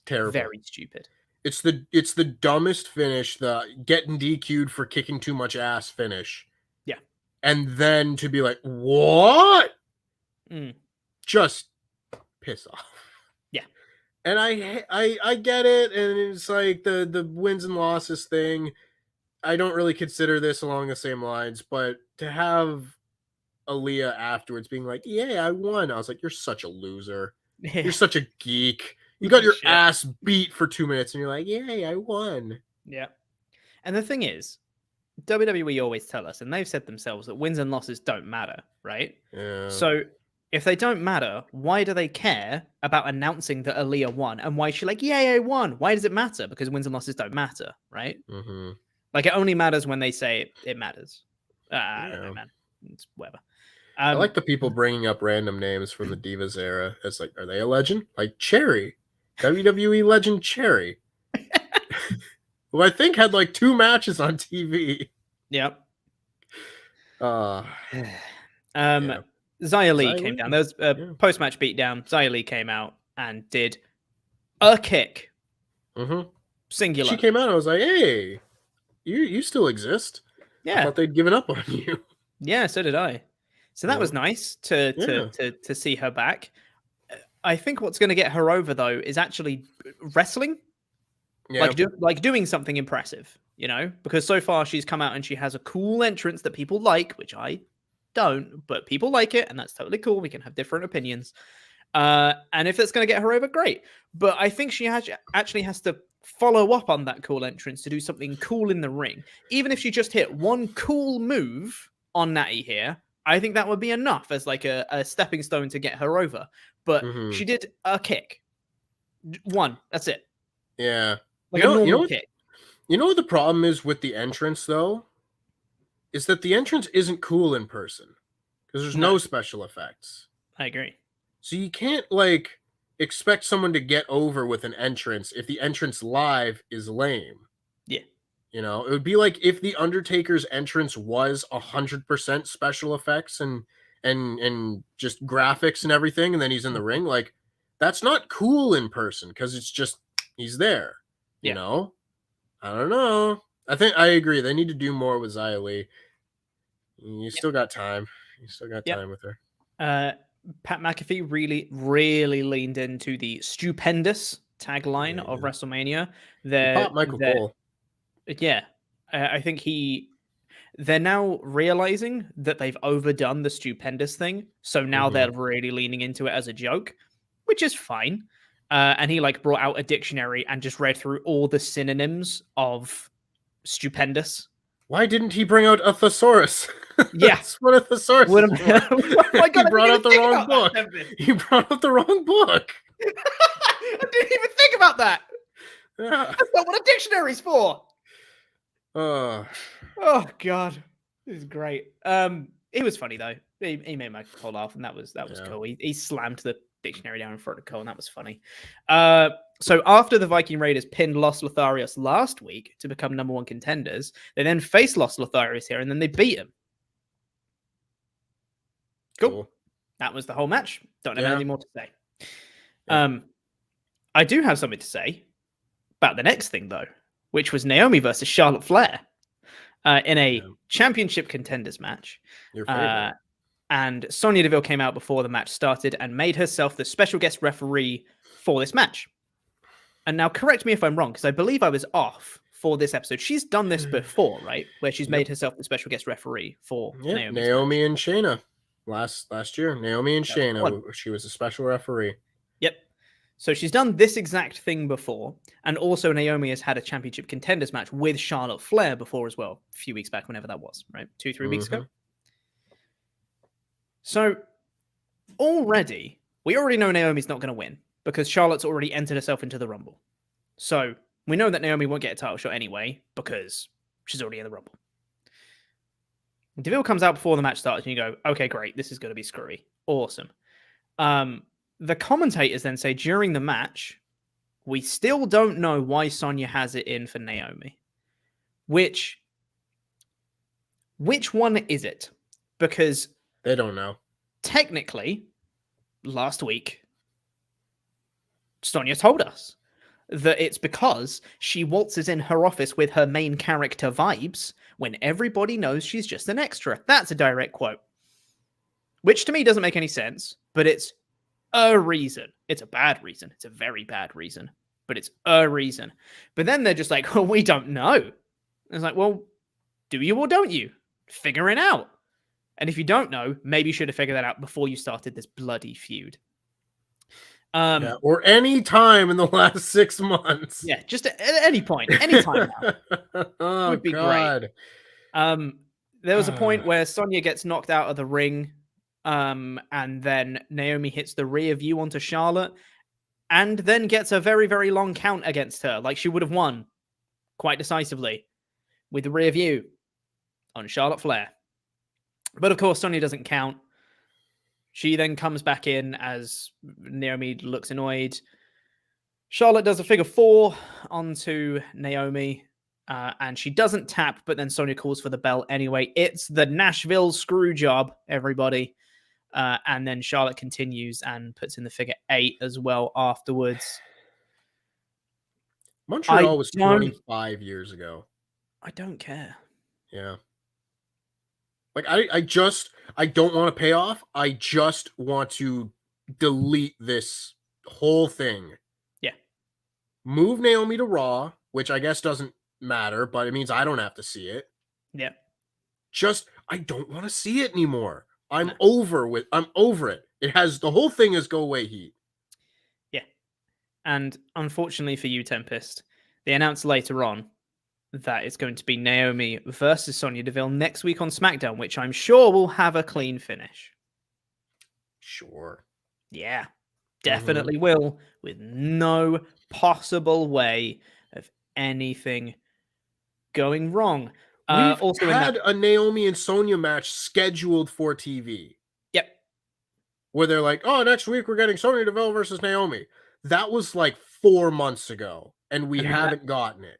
terrible. Very stupid. It's the dumbest finish, the getting DQ'd for kicking too much ass finish. Yeah. And then to be like, what? Just piss off. Yeah. And I get it, and it's like the wins and losses thing. I don't really consider this along the same lines, but to have Aaliyah afterwards being like, yeah, I won. I was like, you're such a loser. Yeah. You're such a geek. You got your ass beat for 2 minutes, and you're like, yay, I won. Yeah. And the thing is, WWE always tell us, and they've said themselves, that wins and losses don't matter, right? Yeah. So if they don't matter, why do they care about announcing that Aaliyah won? And why is she like, yay, I won? Why does it matter? Because wins and losses don't matter, right? Mm-hmm. Like, it only matters when they say it matters. I don't know, man. It's whatever. I like the people bringing up random names from the Divas era. It's like, are they a legend? Like Cherry. WWE legend Cherry. Who I think had like 2 matches on TV. Yep. Yeah. Xia Li came down. There was a post-match beatdown. Xia Li came out and did a kick. Mm-hmm. Singular. She came out and I was like, hey, you still exist. Yeah. I thought they'd given up on you. Yeah, so did I. So that was nice to see her back. I think what's going to get her over, though, is actually wrestling. Yeah. Like doing something impressive, you know? Because so far she's come out and she has a cool entrance that people like, which I don't, but people like it, and that's totally cool. We can have different opinions. And if it's going to get her over, great. But I think she actually has to follow up on that cool entrance to do something cool in the ring. Even if she just hit one cool move on Natty here, I think that would be enough as like a stepping stone to get her over. But she did a kick. One. That's it. Yeah. Like a normal kick. You know what the problem is with the entrance, though? Is that the entrance isn't cool in person. Because there's no special effects. I agree. So you can't, like, expect someone to get over with an entrance if the entrance live is lame. Yeah. You know, it would be like if the Undertaker's entrance was 100% special effects and just graphics and everything, and then he's in the ring. Like, that's not cool in person because it's just he's there. You know, I don't know. I think I agree. They need to do more with Xia Li. You still got time. You still got time with her. Pat McAfee really, really leaned into the Stupendous tagline of WrestleMania. Michael Cole. Yeah, I think they're now realizing that they've overdone the Stupendous thing. So now they're really leaning into it as a joke, which is fine. And he like brought out a dictionary and just read through all the synonyms of Stupendous. Why didn't he bring out a thesaurus? Yeah. That's what a thesaurus is. Oh he brought out the wrong book. He brought out the wrong book. I didn't even think about that. Yeah. That's not what a dictionary's for. Oh God, this is great. It was funny though. He made my Cole laugh, and that was cool. He slammed the dictionary down in front of Cole, and that was funny. So after the Viking Raiders pinned Los Lotharios last week to become #1 contenders, they then faced Los Lotharios here, and then they beat him. Cool. That was the whole match. Don't have anything more to say. I do have something to say about the next thing though, which was Naomi versus Charlotte Flair in a championship contenders match. Your favorite. And Sonya Deville came out before the match started and made herself the special guest referee for this match. And now correct me if I'm wrong, because I believe I was off for this episode. She's done this before, right? Where she's made herself the special guest referee for Naomi and Shayna. Last year, Naomi and Shayna, she was a special referee. Yep. So she's done this exact thing before, and also Naomi has had a championship contenders match with Charlotte Flair before as well, a few weeks back, whenever that was, right? 2-3 weeks ago. So we already know Naomi's not going to win because Charlotte's already entered herself into the Rumble. So we know that Naomi won't get a title shot anyway because she's already in the Rumble. Deville comes out before the match starts and you go, okay, great. This is going to be screwy. Awesome. The commentators then say during the match, we still don't know why Sonya has it in for Naomi. Which one is it? Because they don't know. Technically, last week, Sonya told us that it's because she waltzes in her office with her main character vibes when everybody knows she's just an extra. That's a direct quote. Which to me doesn't make any sense, but it's a reason. It's a bad reason. It's a very bad reason, but it's a reason. But then they're just like, well, we don't know. It's like, well, do you or don't you? Figure it out. And if you don't know, maybe you should have figured that out before you started this bloody feud. Or any time in the last 6 months. Yeah, just at any point, any time now. Oh, would be God. great. There was a point where Sonya gets knocked out of the ring, and then Naomi hits the rear view onto Charlotte, and then gets a very, very long count against her, like she would have won quite decisively with the rear view on Charlotte Flair. But of course, Sonya doesn't count. She then comes back in as Naomi looks annoyed. Charlotte does a figure 4 onto Naomi, and she doesn't tap, but then Sonya calls for the bell anyway. It's the Nashville screw job, everybody. And then Charlotte continues and puts in the figure 8 as well afterwards. Montreal was 25 years ago. I don't care. Yeah. Like, I don't want to pay off. I just want to delete this whole thing. Yeah. Move Naomi to Raw, which I guess doesn't matter, but it means I don't have to see it. Yeah. I don't want to see it anymore. I'm over it. The whole thing is go away heat. Yeah. And unfortunately for you, Tempest, they announced later on that it's going to be Naomi versus Sonya Deville next week on SmackDown, which I'm sure will have a clean finish. Sure. Yeah, definitely will, with no possible way of anything going wrong. We've also had a Naomi and Sonya match scheduled for TV. Yep. Where they're like, oh, next week we're getting Sonya Deville versus Naomi. That was like 4 months ago, and we haven't gotten it.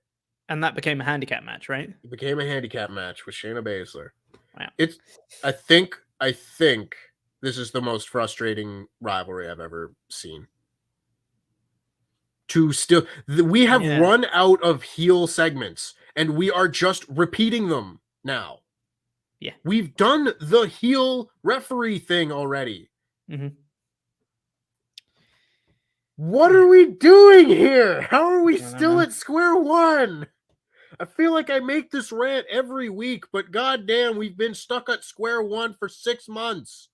And that became a handicap match, right? It became a handicap match with Shayna Baszler. Wow. I think this is the most frustrating rivalry I've ever seen. We have run out of heel segments, and we are just repeating them now. Yeah. We've done the heel referee thing already. Mm-hmm. What are we doing here? How are we still at square one? I feel like I make this rant every week, but goddamn, we've been stuck at square one for 6 months.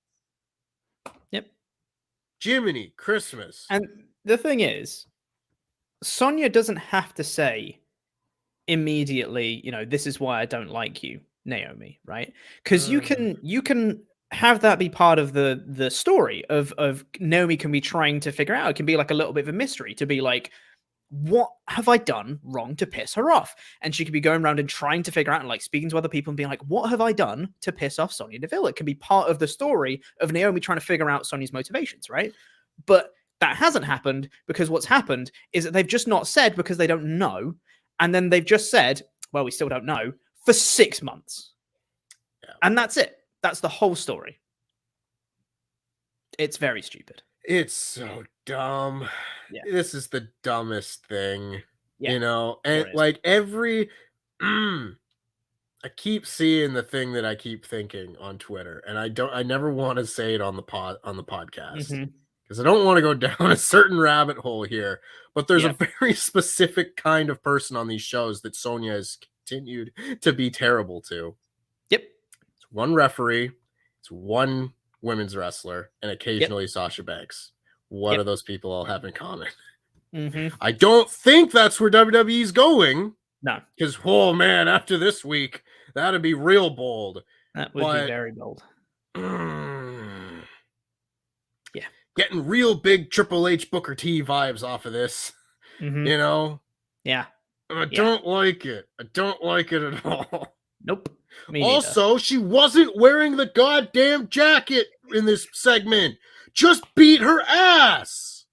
Yep. Jiminy Christmas. And the thing is, Sonya doesn't have to say immediately, this is why I don't like you, Naomi, right? Because you can have that be part of the story of Naomi can be trying to figure out. It can be like a little bit of a mystery to be like, what have I done wrong to piss her off? And she could be going around and trying to figure out and like speaking to other people and being like, what have I done to piss off Sonya Deville? It can be part of the story of Naomi trying to figure out Sonya's motivations, right? But that hasn't happened because what's happened is that they've just not said because they don't know. And then they've just said, well, we still don't know for 6 months. Yeah. And that's it. That's the whole story. It's very stupid. It's so dumb. Yeah. This is the dumbest thing, yeah. And like I keep seeing the thing that I keep thinking on Twitter, and I never want to say it on the podcast because I don't want to go down a certain rabbit hole here. But there's a very specific kind of person on these shows that Sonya has continued to be terrible to. Yep. It's one referee, it's one women's wrestler, and occasionally Sasha Banks. What do those people all have in common? I don't think that's where WWE's going. No. Because, oh man, after this week, that'd be real bold. That would be very bold. Yeah. Getting real big Triple H Booker T vibes off of this. Yeah. I don't like it. I don't like it at all. Nope. Also, she wasn't wearing the goddamn jacket in this segment. Just beat her ass.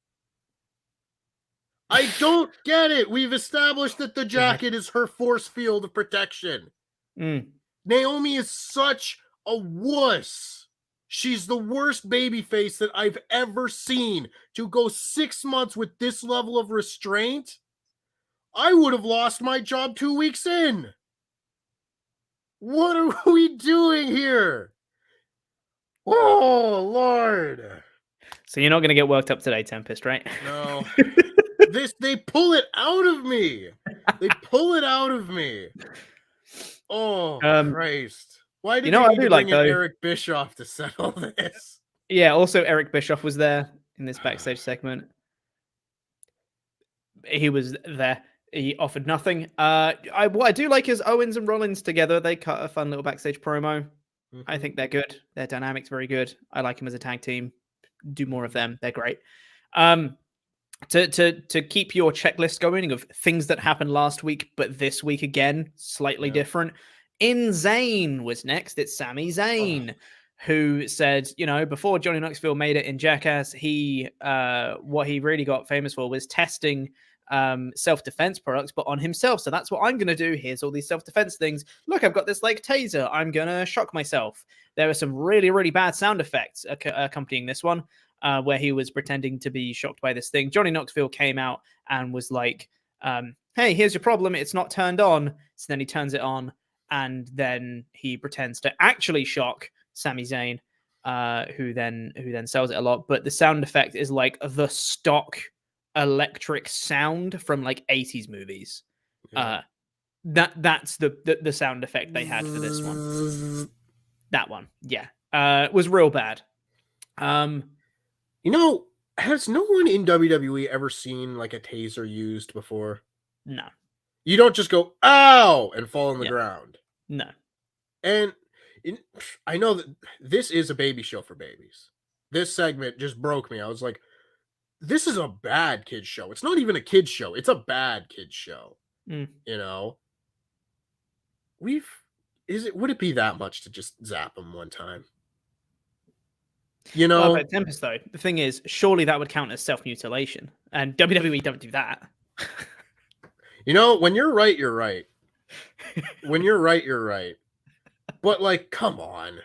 I don't get it. We've established that the jacket is her force field of protection. Naomi is such a wuss. She's the worst babyface that I've ever seen. To go 6 months with this level of restraint, I would have lost my job 2 weeks in. What are we doing here? Oh, Lord. So you're not going to get worked up today, Tempest, right? No. They pull it out of me. They pull it out of me. Oh, Christ. Why did you need to bring in Eric Bischoff to settle this? Yeah, also Eric Bischoff was there in this backstage segment. he was there. He offered nothing. What I do like is Owens and Rollins together. They cut a fun little backstage promo. Mm-hmm. I think they're good. Their dynamic's very good. I like them as a tag team. Do more of them. They're great. To keep your checklist going of things that happened last week, but this week again, slightly different. In-Zayn was next. It's Sami Zayn, who said, before Johnny Knoxville made it in Jackass, what he really got famous for was testing self-defense products, but on himself. So that's what I'm going to do. Here's all these self-defense things. Look, I've got this like taser. I'm going to shock myself. There are some really, really bad sound effects accompanying this one. Where he was pretending to be shocked by this thing. Johnny Knoxville came out and was like, hey, here's your problem. It's not turned on. So then he turns it on, and then he pretends to actually shock Sami Zayn, who then sells it a lot. But the sound effect is like the stock electric sound from like 80s movies. Yeah. That's the sound effect they had for this one. That one, yeah, was real bad. Has no one in WWE ever seen like a taser used before? No. You don't just go, ow, and fall on the ground. No. And I know that this is a baby show for babies. This segment just broke me. I was like, this is a bad kid's show. It's not even a kid's show. It's a bad kid's show. Mm. Would it be that much to just zap them one time? Well, about Tempest, though, the thing is, surely that would count as self-mutilation, and WWE don't do that. When you're right, you're right. When you're right, you're right. But, like, come on.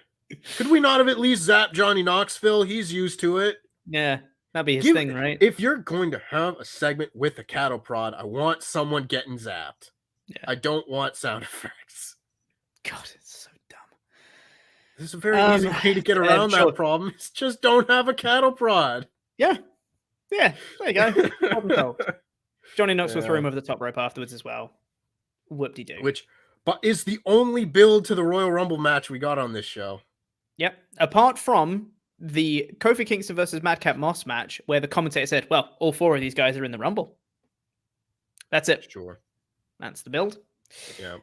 Could we not have at least zapped Johnny Knoxville? He's used to it. Yeah, that'd be his thing, right? If you're going to have a segment with a cattle prod, I want someone getting zapped. Yeah. I don't want sound effects. God, it's so dumb. There's a very easy way to get around that problem. It's just don't have a cattle prod. Yeah. Yeah. There you go. Problem solved. Johnny Knoxville threw him over the top rope afterwards as well. Whoop-de-doo. But is the only build to the Royal Rumble match we got on this show. Yep. Apart from the Kofi Kingston versus Madcap Moss match, where the commentator said, well, all 4 of these guys are in the Rumble. That's it. Sure. That's the build. Yeah.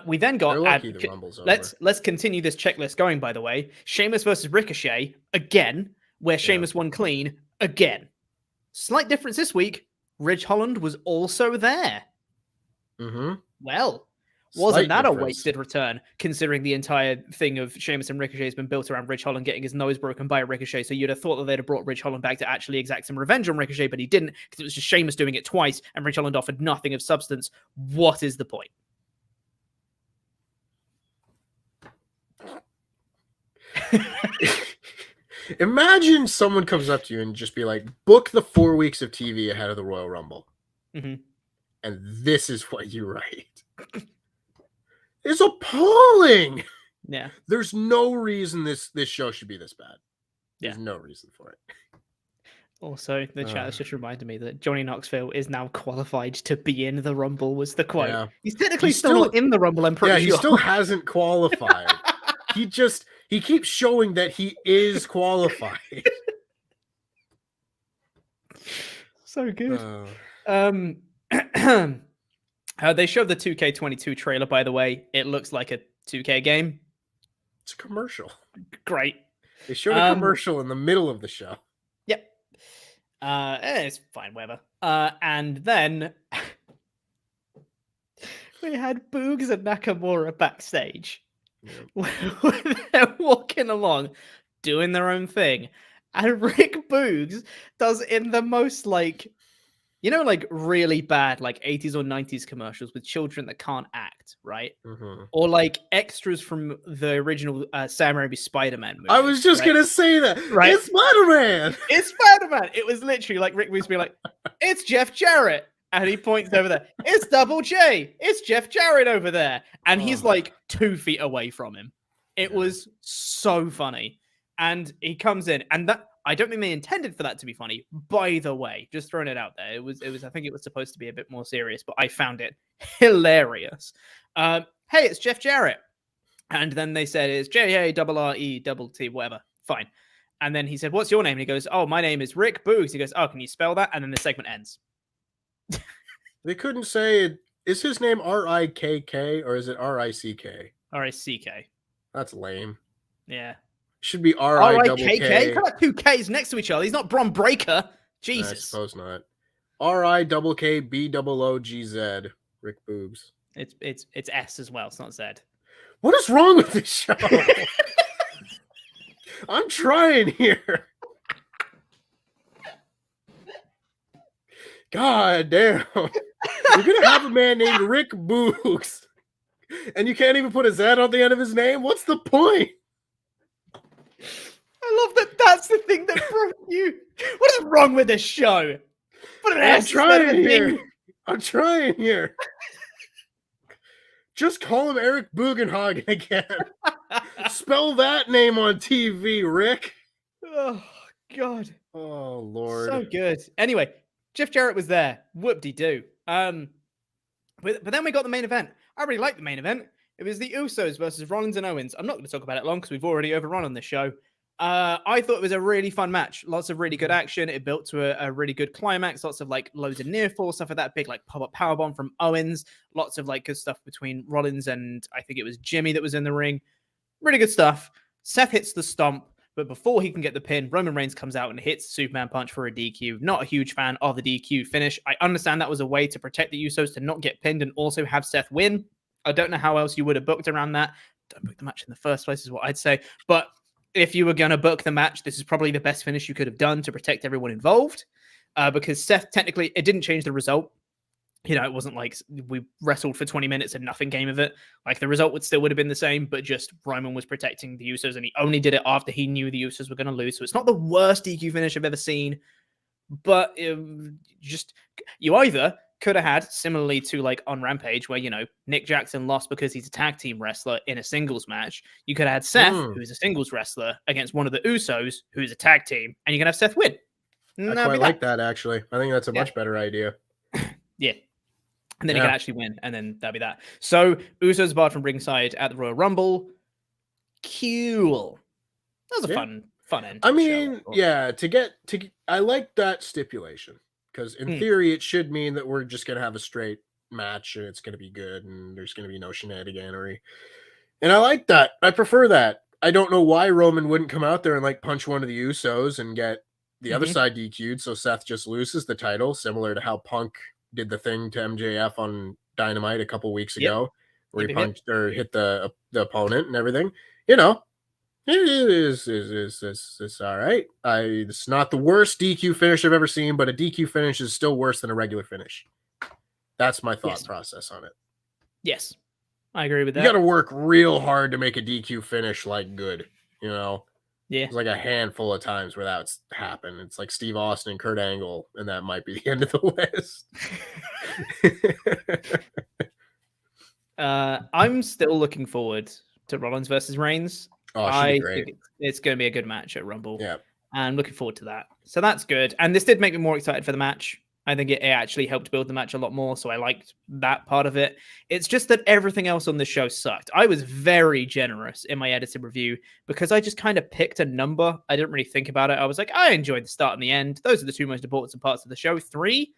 We then got the Rumble's over. Let's continue this checklist going, by the way. Sheamus versus Ricochet again, where Sheamus won clean again. Slight difference this week. Ridge Holland was also there. Mm-hmm. Well, wasn't that a wasted return, considering the entire thing of Sheamus and Ricochet has been built around Ridge Holland getting his nose broken by a Ricochet, so you'd have thought that they'd have brought Ridge Holland back to actually exact some revenge on Ricochet, but he didn't, because it was just Sheamus doing it twice, and Ridge Holland offered nothing of substance. What is the point? Imagine someone comes up to you and just be like, book the 4 weeks of TV ahead of the Royal Rumble. Mm-hmm. And this is what you write. It's appalling. Yeah. There's no reason this show should be this bad. There's no reason for it. Also, the chat has just reminded me that Johnny Knoxville is now qualified to be in the Rumble, was the quote. Yeah. He's technically still not in the Rumble, I'm pretty sure. Yeah, he still hasn't qualified. He keeps showing that he is qualified. So good. They showed the 2K22 trailer, by the way. It looks like a 2K game. It's a commercial. Great. They showed a commercial in the middle of the show. Yep. It's fine, whatever. And then we had Boogs and Nakamura backstage. Yep. They're walking along, doing their own thing. And Rick Boogs does in the most really bad 80s or 90s commercials with children that can't act, right? Mm-hmm. Or extras from the original Sam Raimi Spider-Man movie. I was just gonna say that. Right? It's Spider-Man. It's Spider-Man. It was literally Rick Boogs being like, it's Jeff Jarrett. And he points over there. It's Double J. It's Jeff Jarrett over there. And he's 2 feet away from him. It was so funny. And he comes in, and that I don't think they intended for that to be funny, by the way. Just throwing it out there. It was I think it was supposed to be a bit more serious, but I found it hilarious. Hey, it's Jeff Jarrett. And then they said it's JARRET, whatever. Fine. And then he said, what's your name? And he goes, oh, my name is Rick Boogs. He goes, oh, can you spell that? And then the segment ends. They couldn't say it. Is his name R-I-K-K or is it R-I-C-K? R-I-C-K. That's lame. Yeah. Should be R-I-K-K? R-I-double-K. Got 2 Ks next to each other. He's not Bron Breakker. Jesus. I suppose not. R-I-double-K-B-O-O-G-Z. Rick Boogs. It's S as well. It's not Z. What is wrong with this show? I'm trying here. God damn. You're going to have a man named Rick Boogs, and you can't even put a Z on the end of his name? What's the point? I love that that's the thing that broke you. What is wrong with this show? Put an I'm S trying here. I'm trying here. Just call him Eric Bugenhagen again. Spell that name on TV, Rick. Oh, God. Oh, Lord. So good. Anyway, Jeff Jarrett was there. Whoop-de-doo. But then we got the main event. I really liked the main event. It was the Usos versus Rollins and Owens. I'm not going to talk about it long because we've already overrun on this show. I thought it was a really fun match. Lots of really good action. It built to a really good climax. Lots of like loads of near fall stuff like that. Big like pop-up powerbomb from Owens. Lots of like good stuff between Rollins and I think it was Jimmy that was in the ring. Really good stuff. Seth hits the stomp, but before he can get the pin, Roman Reigns comes out and hits Superman punch for a DQ. Not a huge fan of the DQ finish. I understand that was a way to protect the Usos to not get pinned and also have Seth win. I don't know how else you would have booked around that. Don't book the match in the first place is what I'd say. But if you were going to book the match, this is probably the best finish you could have done to protect everyone involved. Because Seth, technically, it didn't change the result. You know, it wasn't like we wrestled for 20 minutes and nothing came of it. Like the result would have been the same, but just Roman was protecting the Usos and he only did it after he knew the Usos were going to lose. So it's not the worst DQ finish I've ever seen, but you either could have had, similarly to like on Rampage, where, you know, Nick Jackson lost because he's a tag team wrestler in a singles match. You could have had Seth, who's a singles wrestler, against one of the Usos, who's a tag team, and you're going to have Seth win. I quite like that, actually. I think that's a much better idea. Yeah. And then he can actually win, and then that'll be that. So, Usos barred from ringside at the Royal Rumble. Cool. That was a fun end. I mean, I like that stipulation. Because in theory, it should mean that we're just going to have a straight match and it's going to be good and there's going to be no shenaniganery. And I like that. I prefer that. I don't know why Roman wouldn't come out there and like punch one of the Usos and get the other side DQ'd so Seth just loses the title, similar to how Punk did the thing to MJF on Dynamite a couple weeks ago, where he punched or hit the opponent and everything. You know, it's all right. It's not the worst DQ finish I've ever seen, but a DQ finish is still worse than a regular finish. That's my thought process on it. Yes, I agree with that. You got to work real hard to make a DQ finish like good, you know? Yeah. There's like a handful of times where that's happened. It's like Steve Austin and Kurt Angle, and that might be the end of the list. I'm still looking forward to Rollins versus Reigns. Oh, I great. think it's going to be a good match at Rumble. Yeah. And looking forward to that. So that's good. And this did make me more excited for the match. I think it actually helped build the match a lot more. So I liked that part of it. It's just that everything else on the show sucked. I was very generous in my edited review because I just kind of picked a number. I didn't really think about it. I was like, I enjoyed the start and the end. Those are the two most important parts of the show. 3,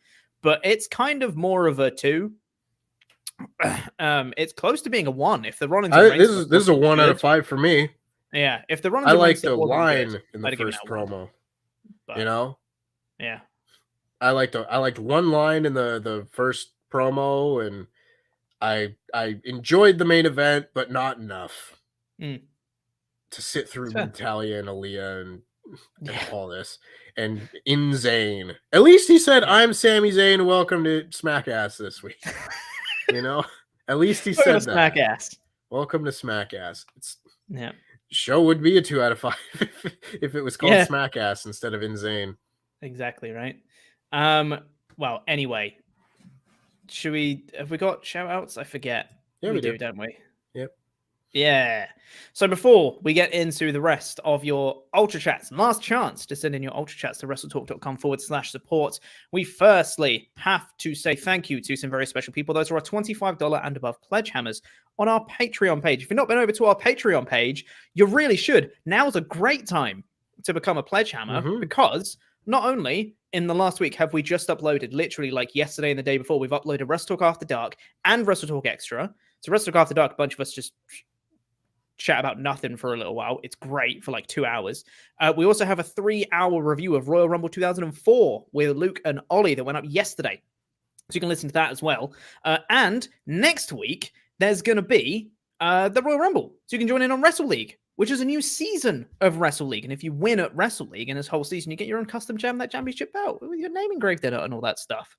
but it's kind of more of a 2. It's close to being a 1. If the Rollins, this is a 1 out of 5 for me. Yeah, if the Rollins, I like the line in the first promo. But, you know, yeah, I liked one line in the first promo, and I enjoyed the main event, but not enough to sit through Natalia and Aaliyah and all this. And In-Zayn, at least he said, "I'm Sami Zayn. Welcome to Smackass this week." You know, at least he said that. Smackass. Welcome to Smackass. Show would be a 2 out of 5 if it was called Smackass instead of In-Zayn. Exactly right. Well, anyway, have we got shout outs? I forget. Yeah, we do, don't we? Yep. Yeah. So before we get into the rest of your Ultrachats, last chance to send in your Ultrachats to WrestleTalk.com/support. We firstly have to say thank you to some very special people. Those are our $25 and above Pledgehammers on our Patreon page. If you've not been over to our Patreon page, you really should. Now's a great time to become a Pledgehammer because not only in the last week have we just uploaded, literally like yesterday and the day before, we've uploaded WrestleTalk After Dark and WrestleTalk Extra. So WrestleTalk After Dark, a bunch of us just chat about nothing for a little while. It's great for like 2 hours. We also have a 3-hour review of Royal Rumble 2004 with Luke and Ollie that went up yesterday. So you can listen to that as well. And next week, there's going to be the Royal Rumble. So you can join in on Wrestle League, which is a new season of Wrestle League. And if you win at Wrestle League in this whole season, you get your own custom that championship belt with your name engraved in it and all that stuff.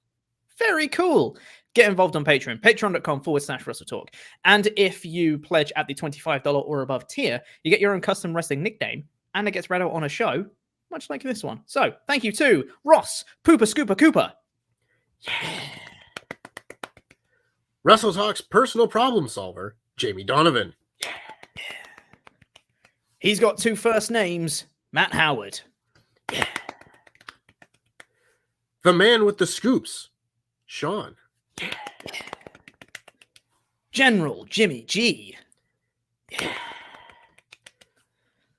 Very cool. Get involved on Patreon, patreon.com/WrestleTalk. And if you pledge at the $25 or above tier, you get your own custom wrestling nickname, and it gets read out on a show, much like this one. So thank you to Ross Pooper Scooper Cooper. WrestleTalk's personal problem solver, Jamie Donovan. He's got 2 first names, Matt Howard. The man with the scoops, Sean. General Jimmy G.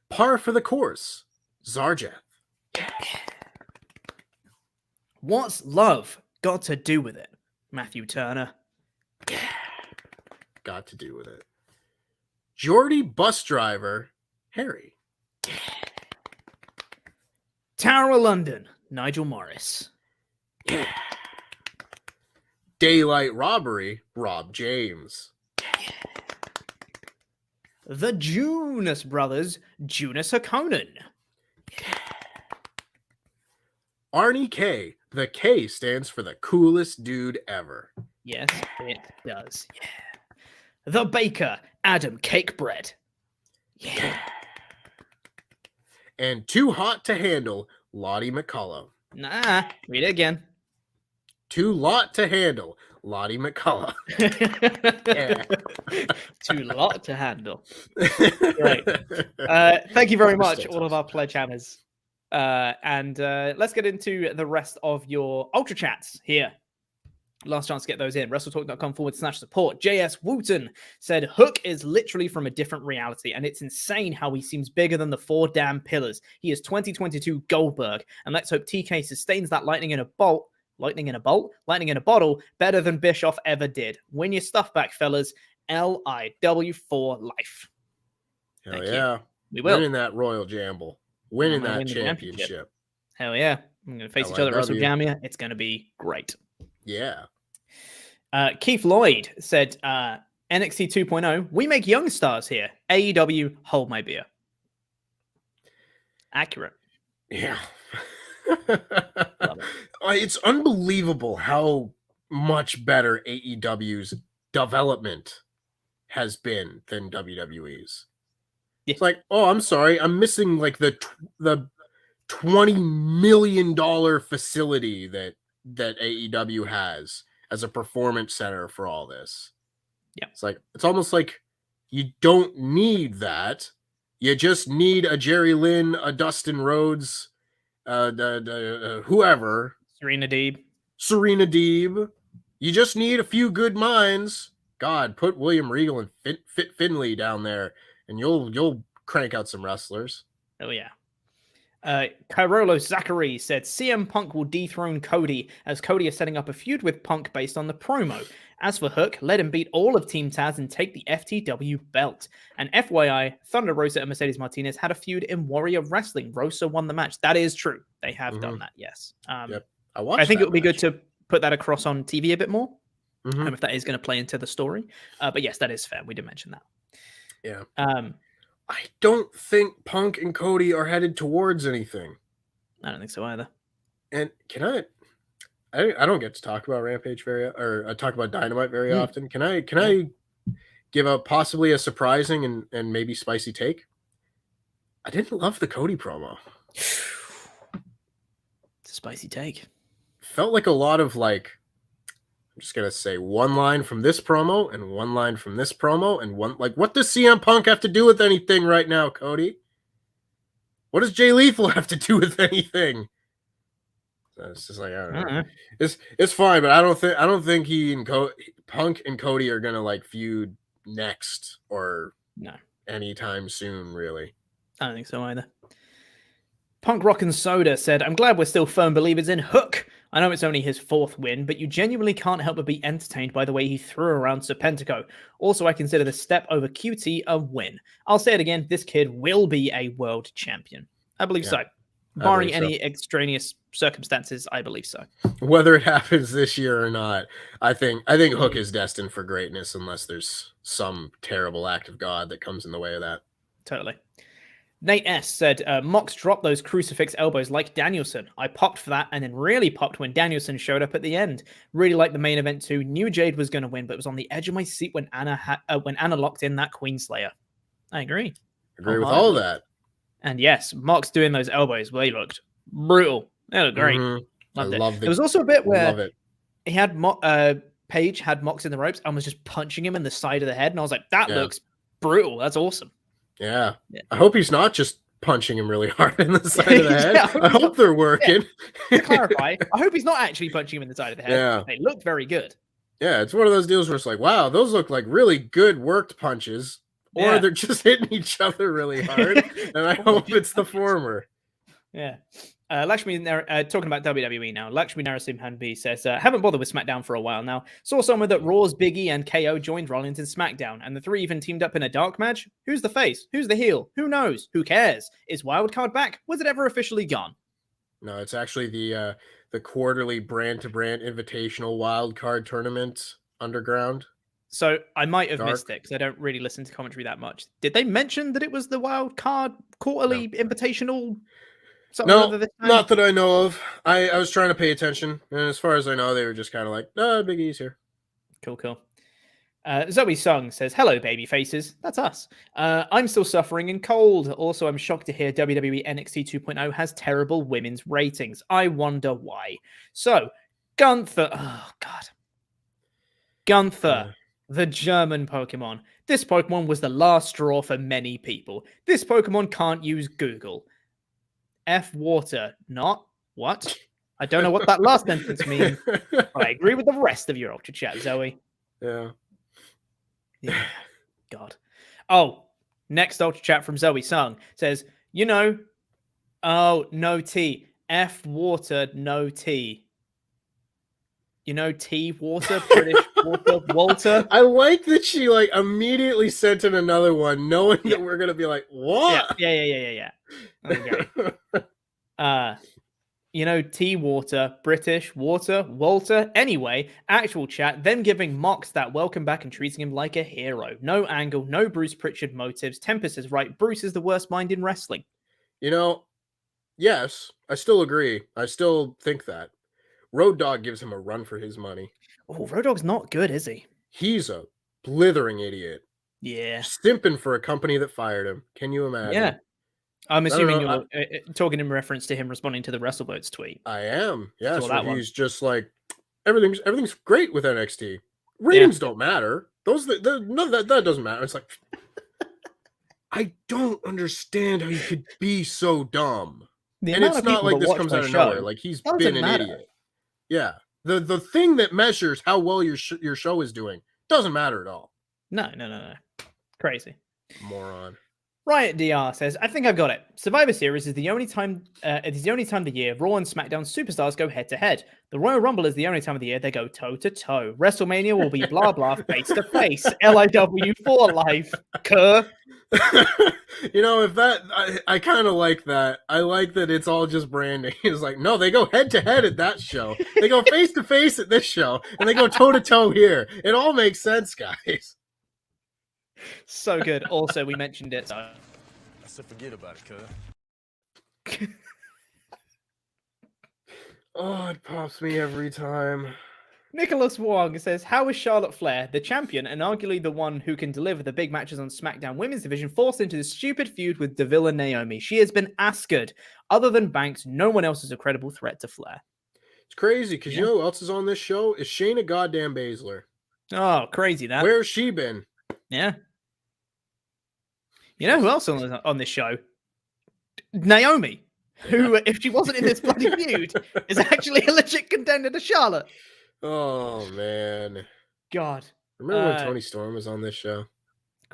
Par for the course, Zarjath. What's love got to do with it, Matthew Turner? Got to do with it. Geordie bus driver, Harry. Tower of London, Nigel Morris. Daylight robbery, Rob James. The Junus brothers, Junus Hakonen. Arnie K. The K stands for the coolest dude ever. Yes, it does. Yeah. The baker, Adam Cakebread. Yeah. And too hot to handle, Lottie McCullough. Nah, read it again. Too lot to handle, Lottie McCullough. Too lot to handle. Right. Thank you very much, all of our Pledgehammers. And let's get into the rest of your Ultrachats here. Last chance to get those in. WrestleTalk.com/support. JS Wooten said, Hook is literally from a different reality, and it's insane how he seems bigger than the 4 damn pillars. He is 2022 Goldberg, and let's hope TK sustains that lightning in a bottle better than Bischoff ever did. Win your stuff back, fellas. LIW for life. Hell yeah. We will. Winning that Royal Jamble. Winning that championship. Hell yeah. I'm going to face each other at WrestleJamia. It's going to be great. Yeah. Keith Lloyd said, NXT 2.0, we make young stars here. AEW, hold my beer. Accurate. Yeah. It's unbelievable how much better AEW's development has been than WWE's. Yeah. It's like, oh, I'm sorry, I'm missing like the $20 million facility that AEW has as a performance center for all this. Yeah. It's like, it's almost like you don't need that. You just need a Jerry Lynn, a Dustin Rhodes, whoever. Serena Deeb. You just need a few good minds. God, put William Regal and Fit Finley down there, and you'll crank out some wrestlers. Oh yeah. Kyrolo Zachary said CM Punk will dethrone Cody as Cody is setting up a feud with Punk based on the promo. As for Hook, let him beat all of Team Taz and take the FTW belt. And FYI, Thunder Rosa and Mercedes Martinez had a feud in Warrior Wrestling. Rosa won the match. That is true. They have done that, yes. Yep. I think it would be good to put that across on TV a bit more, if that is going to play into the story. But yes, that is fair. We did mention that. Yeah. I don't think Punk and Cody are headed towards anything. I don't think so either. And I don't get to talk about Rampage talk about Dynamite very often. Can I give a possibly a surprising and maybe spicy take? I didn't love the Cody promo. It's a spicy take. Felt like a lot of like, I'm just going to say one line from this promo and one line from this promo and one, like, what does CM Punk have to do with anything right now, Cody? What does Jay Lethal have to do with anything? It's just like, I don't know. It's fine, but I don't think Punk and Cody are going to like feud next or anytime soon, really. I don't think so either. Punk Rock and Soda said, I'm glad we're still firm believers in Hook. I know it's only his 4th win, but you genuinely can't help but be entertained by the way he threw around Serpentico. Also, I consider the step over QT a win. I'll say it again, this kid will be a world champion. I believe so. Barring any extraneous circumstances, I believe so. Whether it happens this year or not, I think Hook is destined for greatness unless there's some terrible act of God that comes in the way of that. Totally. Nate S said, Mox dropped those crucifix elbows like Danielson. I popped for that and then really popped when Danielson showed up at the end. Really liked the main event too. Knew Jade was going to win, but was on the edge of my seat when Anna locked in that Queenslayer. I agree. Agree with all of that. And yes, Mox doing those elbows, well, they looked brutal. They looked great. Mm-hmm. Loved it. There was also a bit where he had Paige had Mox in the ropes and was just punching him in the side of the head. And I was like, that looks brutal. That's awesome. Yeah. I hope he's not just punching him really hard in the side of the head. I hope they're working. To clarify, I hope he's not actually punching him in the side of the head. Yeah. They looked very good. Yeah, it's one of those deals where it's like, wow, those look like really good worked punches. Or they're just hitting each other really hard. And I hope it's the former. Yeah. Lakshmi, talking about WWE now, Lakshmi Narasimhan B says, haven't bothered with SmackDown for a while now. Saw somewhere that Raw's Biggie and KO joined Rollins in SmackDown, and the 3 even teamed up in a dark match. Who's the face? Who's the heel? Who knows? Who cares? Is Wildcard back? Was it ever officially gone? No, it's actually the quarterly brand-to-brand invitational Wildcard tournament underground. So I might have missed it because I don't really listen to commentary that much. Did they mention that it was the Wildcard quarterly invitational? No, not that I know of. I was trying to pay attention, and as far as I know, they were just kind of like, Big E's here. Cool. Zoe Sung says, hello, baby faces. That's us. I'm still suffering in cold. Also, I'm shocked to hear WWE NXT 2.0 has terrible women's ratings. I wonder why. So, Gunther. Oh, God. Gunther, the German Pokemon. This Pokemon was the last straw for many people. This Pokemon can't use Google. F water, not what? I don't know what that last sentence means, but I agree with the rest of your Ultra Chat, Zoe. Yeah. God. Oh, next Ultra Chat from Zoe Sung says, no tea. F water, no tea. Tea, water, British water, Walter. I like that she immediately sent in another one, knowing that we're gonna be like, what? Yeah. Okay. Tea, water, British water, Walter. Anyway, actual chat. Them giving Mox that welcome back and treating him like a hero. No Angle, no Bruce Pritchard motives. Tempest is right. Bruce is the worst mind in wrestling. Yes, I still agree. I still think that. Road Dogg gives him a run for his money. Oh, Road Dogg's not good, is he? He's a blithering idiot. Yeah. Stimping for a company that fired him. Can you imagine? Yeah. I'm assuming you're talking in reference to him responding to the WrestleBoats tweet. I am. Yes. He's just like, everything's great with NXT. Ratings don't matter. None of that doesn't matter. It's like, I don't understand how you could be so dumb. And it's not like this comes out of nowhere. Like, he's been an idiot. Yeah. The thing that measures how well your show is doing doesn't matter at all. No. Crazy. Moron. Riot DR says, I think I've got it. Survivor Series is the only time of the year Raw and SmackDown superstars go head to head. The Royal Rumble is the only time of the year they go toe to toe. WrestleMania will be blah blah face to face. LIW for life. Kerr. If that I kind of like that. I like that it's all just branding. It's like, no, they go head to head at that show. They go face to face at this show, and they go toe to toe here. It all makes sense, guys. So good. Also, we mentioned it. So. I said forget about it, cuz. Oh, it pops me every time. Nicholas Wong says, how is Charlotte Flair, the champion and arguably the one who can deliver the big matches on SmackDown Women's Division, forced into this stupid feud with Deville and Naomi? She has been askered. Other than Banks, no one else is a credible threat to Flair. It's crazy because you know who else is on this show? Is Shayna goddamn Baszler. Oh, crazy that. Where's she been? Yeah. You know who else on this show? Naomi, who, if she wasn't in this bloody feud, is actually a legit contender to Charlotte. Oh, man. God. Remember when Tony Storm was on this show?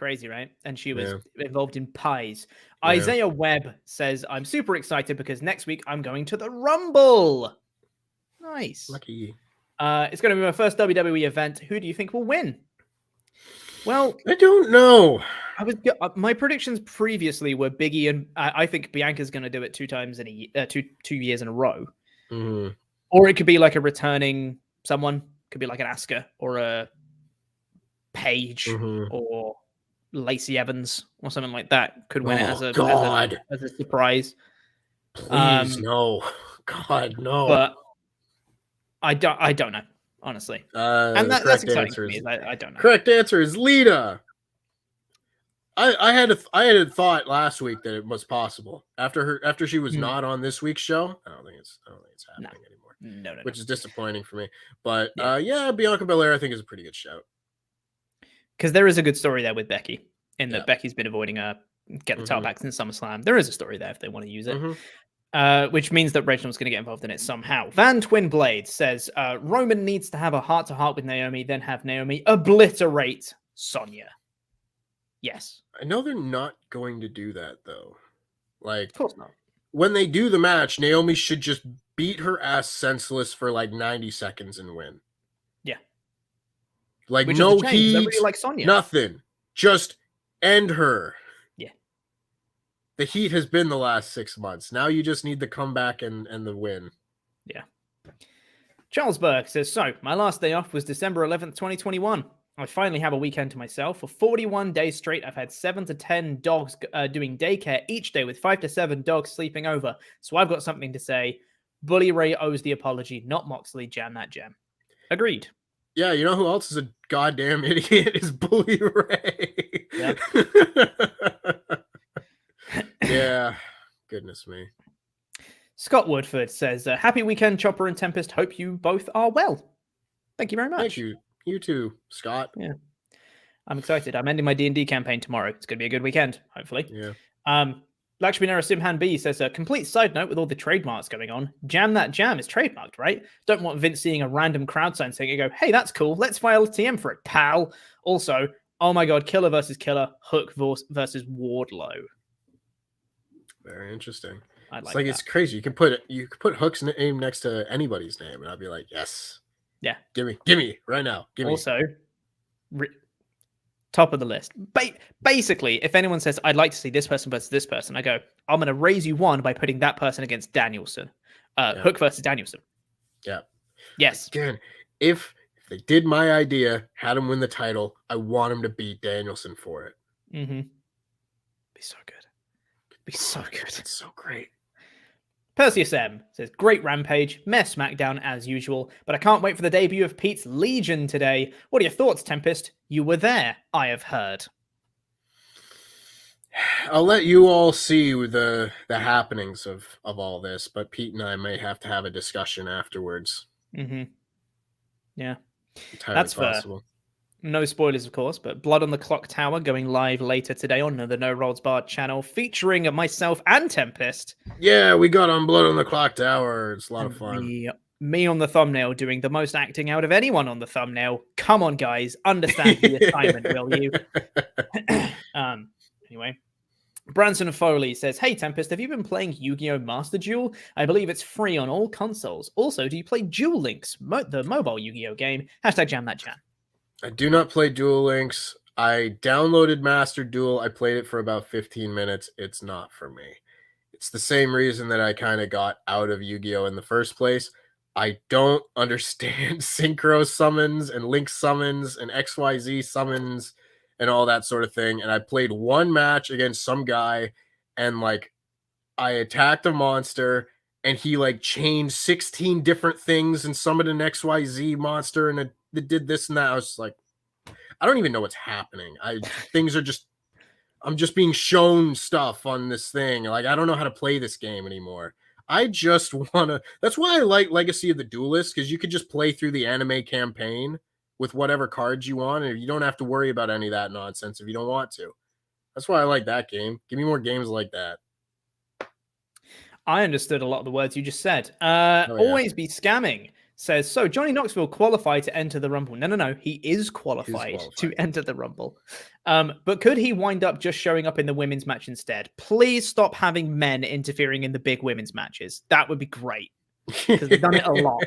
Crazy, right? And she was Yeah. involved in pies. Yeah. Isaiah Webb says, I'm super excited because next week I'm going to the Rumble. Nice. Lucky. It's going to be my first WWE event. Who do you think will win? Well, I don't know. My predictions previously were Biggie, and I think Bianca's going to do it 2 times in two years in a row. Mm-hmm. Or it could be like a returning someone. Could be like an Asuka or a Paige or Lacey Evans or something like that. Could win it as a surprise. Please no. God no. But I don't know, honestly. And that's exciting for me. I don't know. Correct answer is Lita. I had a thought last week that it was possible after she was not on this week's show. I don't think it's happening anymore. No. Which is disappointing for me. But Bianca Belair I think is a pretty good shout. Because there is a good story there with Becky, in that Becky's been avoiding get the title back since SummerSlam. There is a story there if they want to use it. Which means that Reginald's going to get involved in it somehow. Van Twin Blade says Roman needs to have a heart-to-heart with Naomi, then have Naomi obliterate Sonya. Yes. I know they're not going to do that, though. Like, of course not. When they do the match, Naomi should just beat her ass senseless for like 90 seconds and win. Yeah. Like, no heat, really like Sonya. Nothing. Just end her. Yeah. The heat has been the last 6 months. Now you just need the comeback and the win. Yeah. Charles Burke says, so, my last day off was December 11th, 2021. I finally have a weekend to myself. For 41 days straight, I've had 7 to 10 dogs doing daycare each day with 5 to 7 dogs sleeping over. So I've got something to say. Bully Ray owes the apology, not Moxley. Jam that jam. Agreed. Yeah, you know who else is a goddamn idiot is Bully Ray. Yep. Yeah. Goodness me. Scott Woodford says, happy weekend, Chopper and Tempest. Hope you both are well. Thank you very much. Thank you. You too, Scott. Yeah. I'm excited. I'm ending my D&D campaign tomorrow. It's going to be a good weekend, hopefully. Yeah. Lakshmi Narasimhan B says, a complete side note with all the trademarks going on. Jam that jam is trademarked, right? Don't want Vince seeing a random crowd sign saying, go, hey, that's cool. Let's file a TM for it, pal. Also, oh my God, Killer versus Killer, Hook versus Wardlow. Very interesting. It's crazy. You can put Hook's name next to anybody's name, and I'd be like, yes. Yeah. Give me right now. Also, top of the list. Basically, if anyone says, I'd like to see this person versus this person, I go, I'm going to raise you one by putting that person against Danielson. Hook versus Danielson. Yeah. Yes. Again, if they did my idea, had him win the title, I want him to beat Danielson for it. Mm-hmm. Be so good. Be so good. It's so great. Perseus M says, great Rampage, mess SmackDown as usual, but I can't wait for the debut of Pete's Legion today. What are your thoughts, Tempest? You were there, I have heard. I'll let you all see the happenings of all this, but Pete and I may have to have a discussion afterwards. Mm-hmm. Yeah. That's possible. Fair. No spoilers, of course, but Blood on the Clock Tower going live later today on the No Rolls Barred channel, featuring myself and Tempest. Yeah, we got on Blood on the Clock Tower. It's a lot of fun. Me on the thumbnail doing the most acting out of anyone on the thumbnail. Come on, guys. Understand the assignment, will you? Anyway. Branson Foley says, hey, Tempest, have you been playing Yu-Gi-Oh! Master Duel? I believe it's free on all consoles. Also, do you play Duel Links, the mobile Yu-Gi-Oh! Game? #jam that jam. I do not play Duel Links. I downloaded Master Duel. I played it for about 15 minutes. It's not for me. It's the same reason that I kind of got out of Yu-Gi-Oh! In the first place. I don't understand synchro summons and link summons and XYZ summons and all that sort of thing. And I played one match against some guy and I attacked a monster and he chained 16 different things and summoned an XYZ monster and it did this and that. I was like, I don't even know what's happening. I'm just being shown stuff on this thing. I don't know how to play this game anymore. I just want to, that's why I like Legacy of the Duelist, because you could just play through the anime campaign with whatever cards you want, and you don't have to worry about any of that nonsense if you don't want to. That's why I like that game. Give me more games like that. I understood a lot of the words you just said. Always be scamming says, so Johnny Knoxville qualified to enter the Rumble. No. He is qualified to enter the Rumble. But could he wind up just showing up in the women's match instead? Please stop having men interfering in the big women's matches. That would be great. Because they've done it a lot.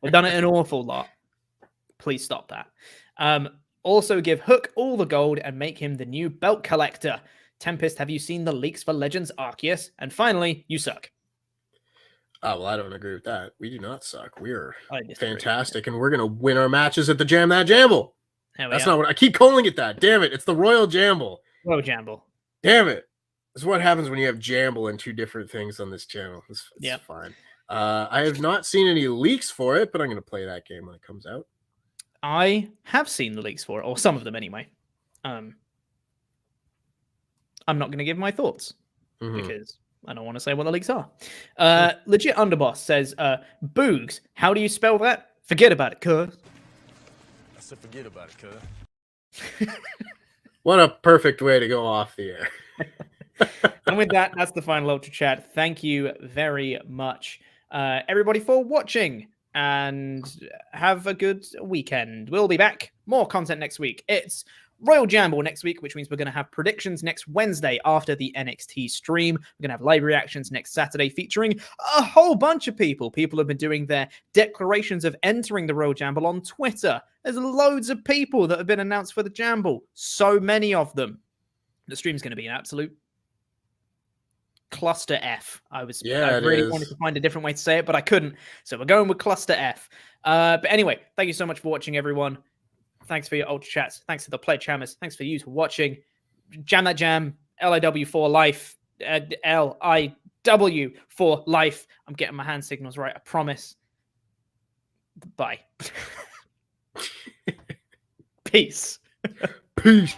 They've done it an awful lot. Please stop that. Also give Hook all the gold and make him the new belt collector. Tempest, have you seen the leaks for Legends Arceus? And finally, you suck. Oh, well, I don't agree with that. We do not suck. We're fantastic, and we're going to win our matches at the Jam That Jamble. That's not what I keep calling it that. Damn it. It's the Royal Jamble. Royal Jamble. Damn it. This is what happens when you have Jamble and two different things on this channel. It's fine. I have not seen any leaks for it, but I'm going to play that game when it comes out. I have seen the leaks for it, or some of them anyway. I'm not going to give my thoughts because I don't want to say what the leaks are. Legit Underboss says, Boogs, how do you spell that? Forget about it, cuz. I said forget about it, cuz. What a perfect way to go off the air. And with that, that's the final Ultra Chat. Thank you very much, everybody, for watching. And have a good weekend. We'll be back. More content next week. It's Royal Jamble next week, which means we're going to have predictions next Wednesday after the NXT stream. We're going to have live reactions next Saturday featuring a whole bunch of people. People have been doing their declarations of entering the Royal Jamble on Twitter. There's loads of people that have been announced for the Jamble. So many of them. The stream's going to be an absolute cluster F. I really wanted to find a different way to say it, but I couldn't. So we're going with cluster F. But anyway, thank you so much for watching, everyone. Thanks for your Ultra Chats. Thanks to the Pledgehammers. Thanks for you for watching. Jam That Jam. LIW for life. LIW for life. I'm getting my hand signals right. I promise. Bye. Peace. Peace.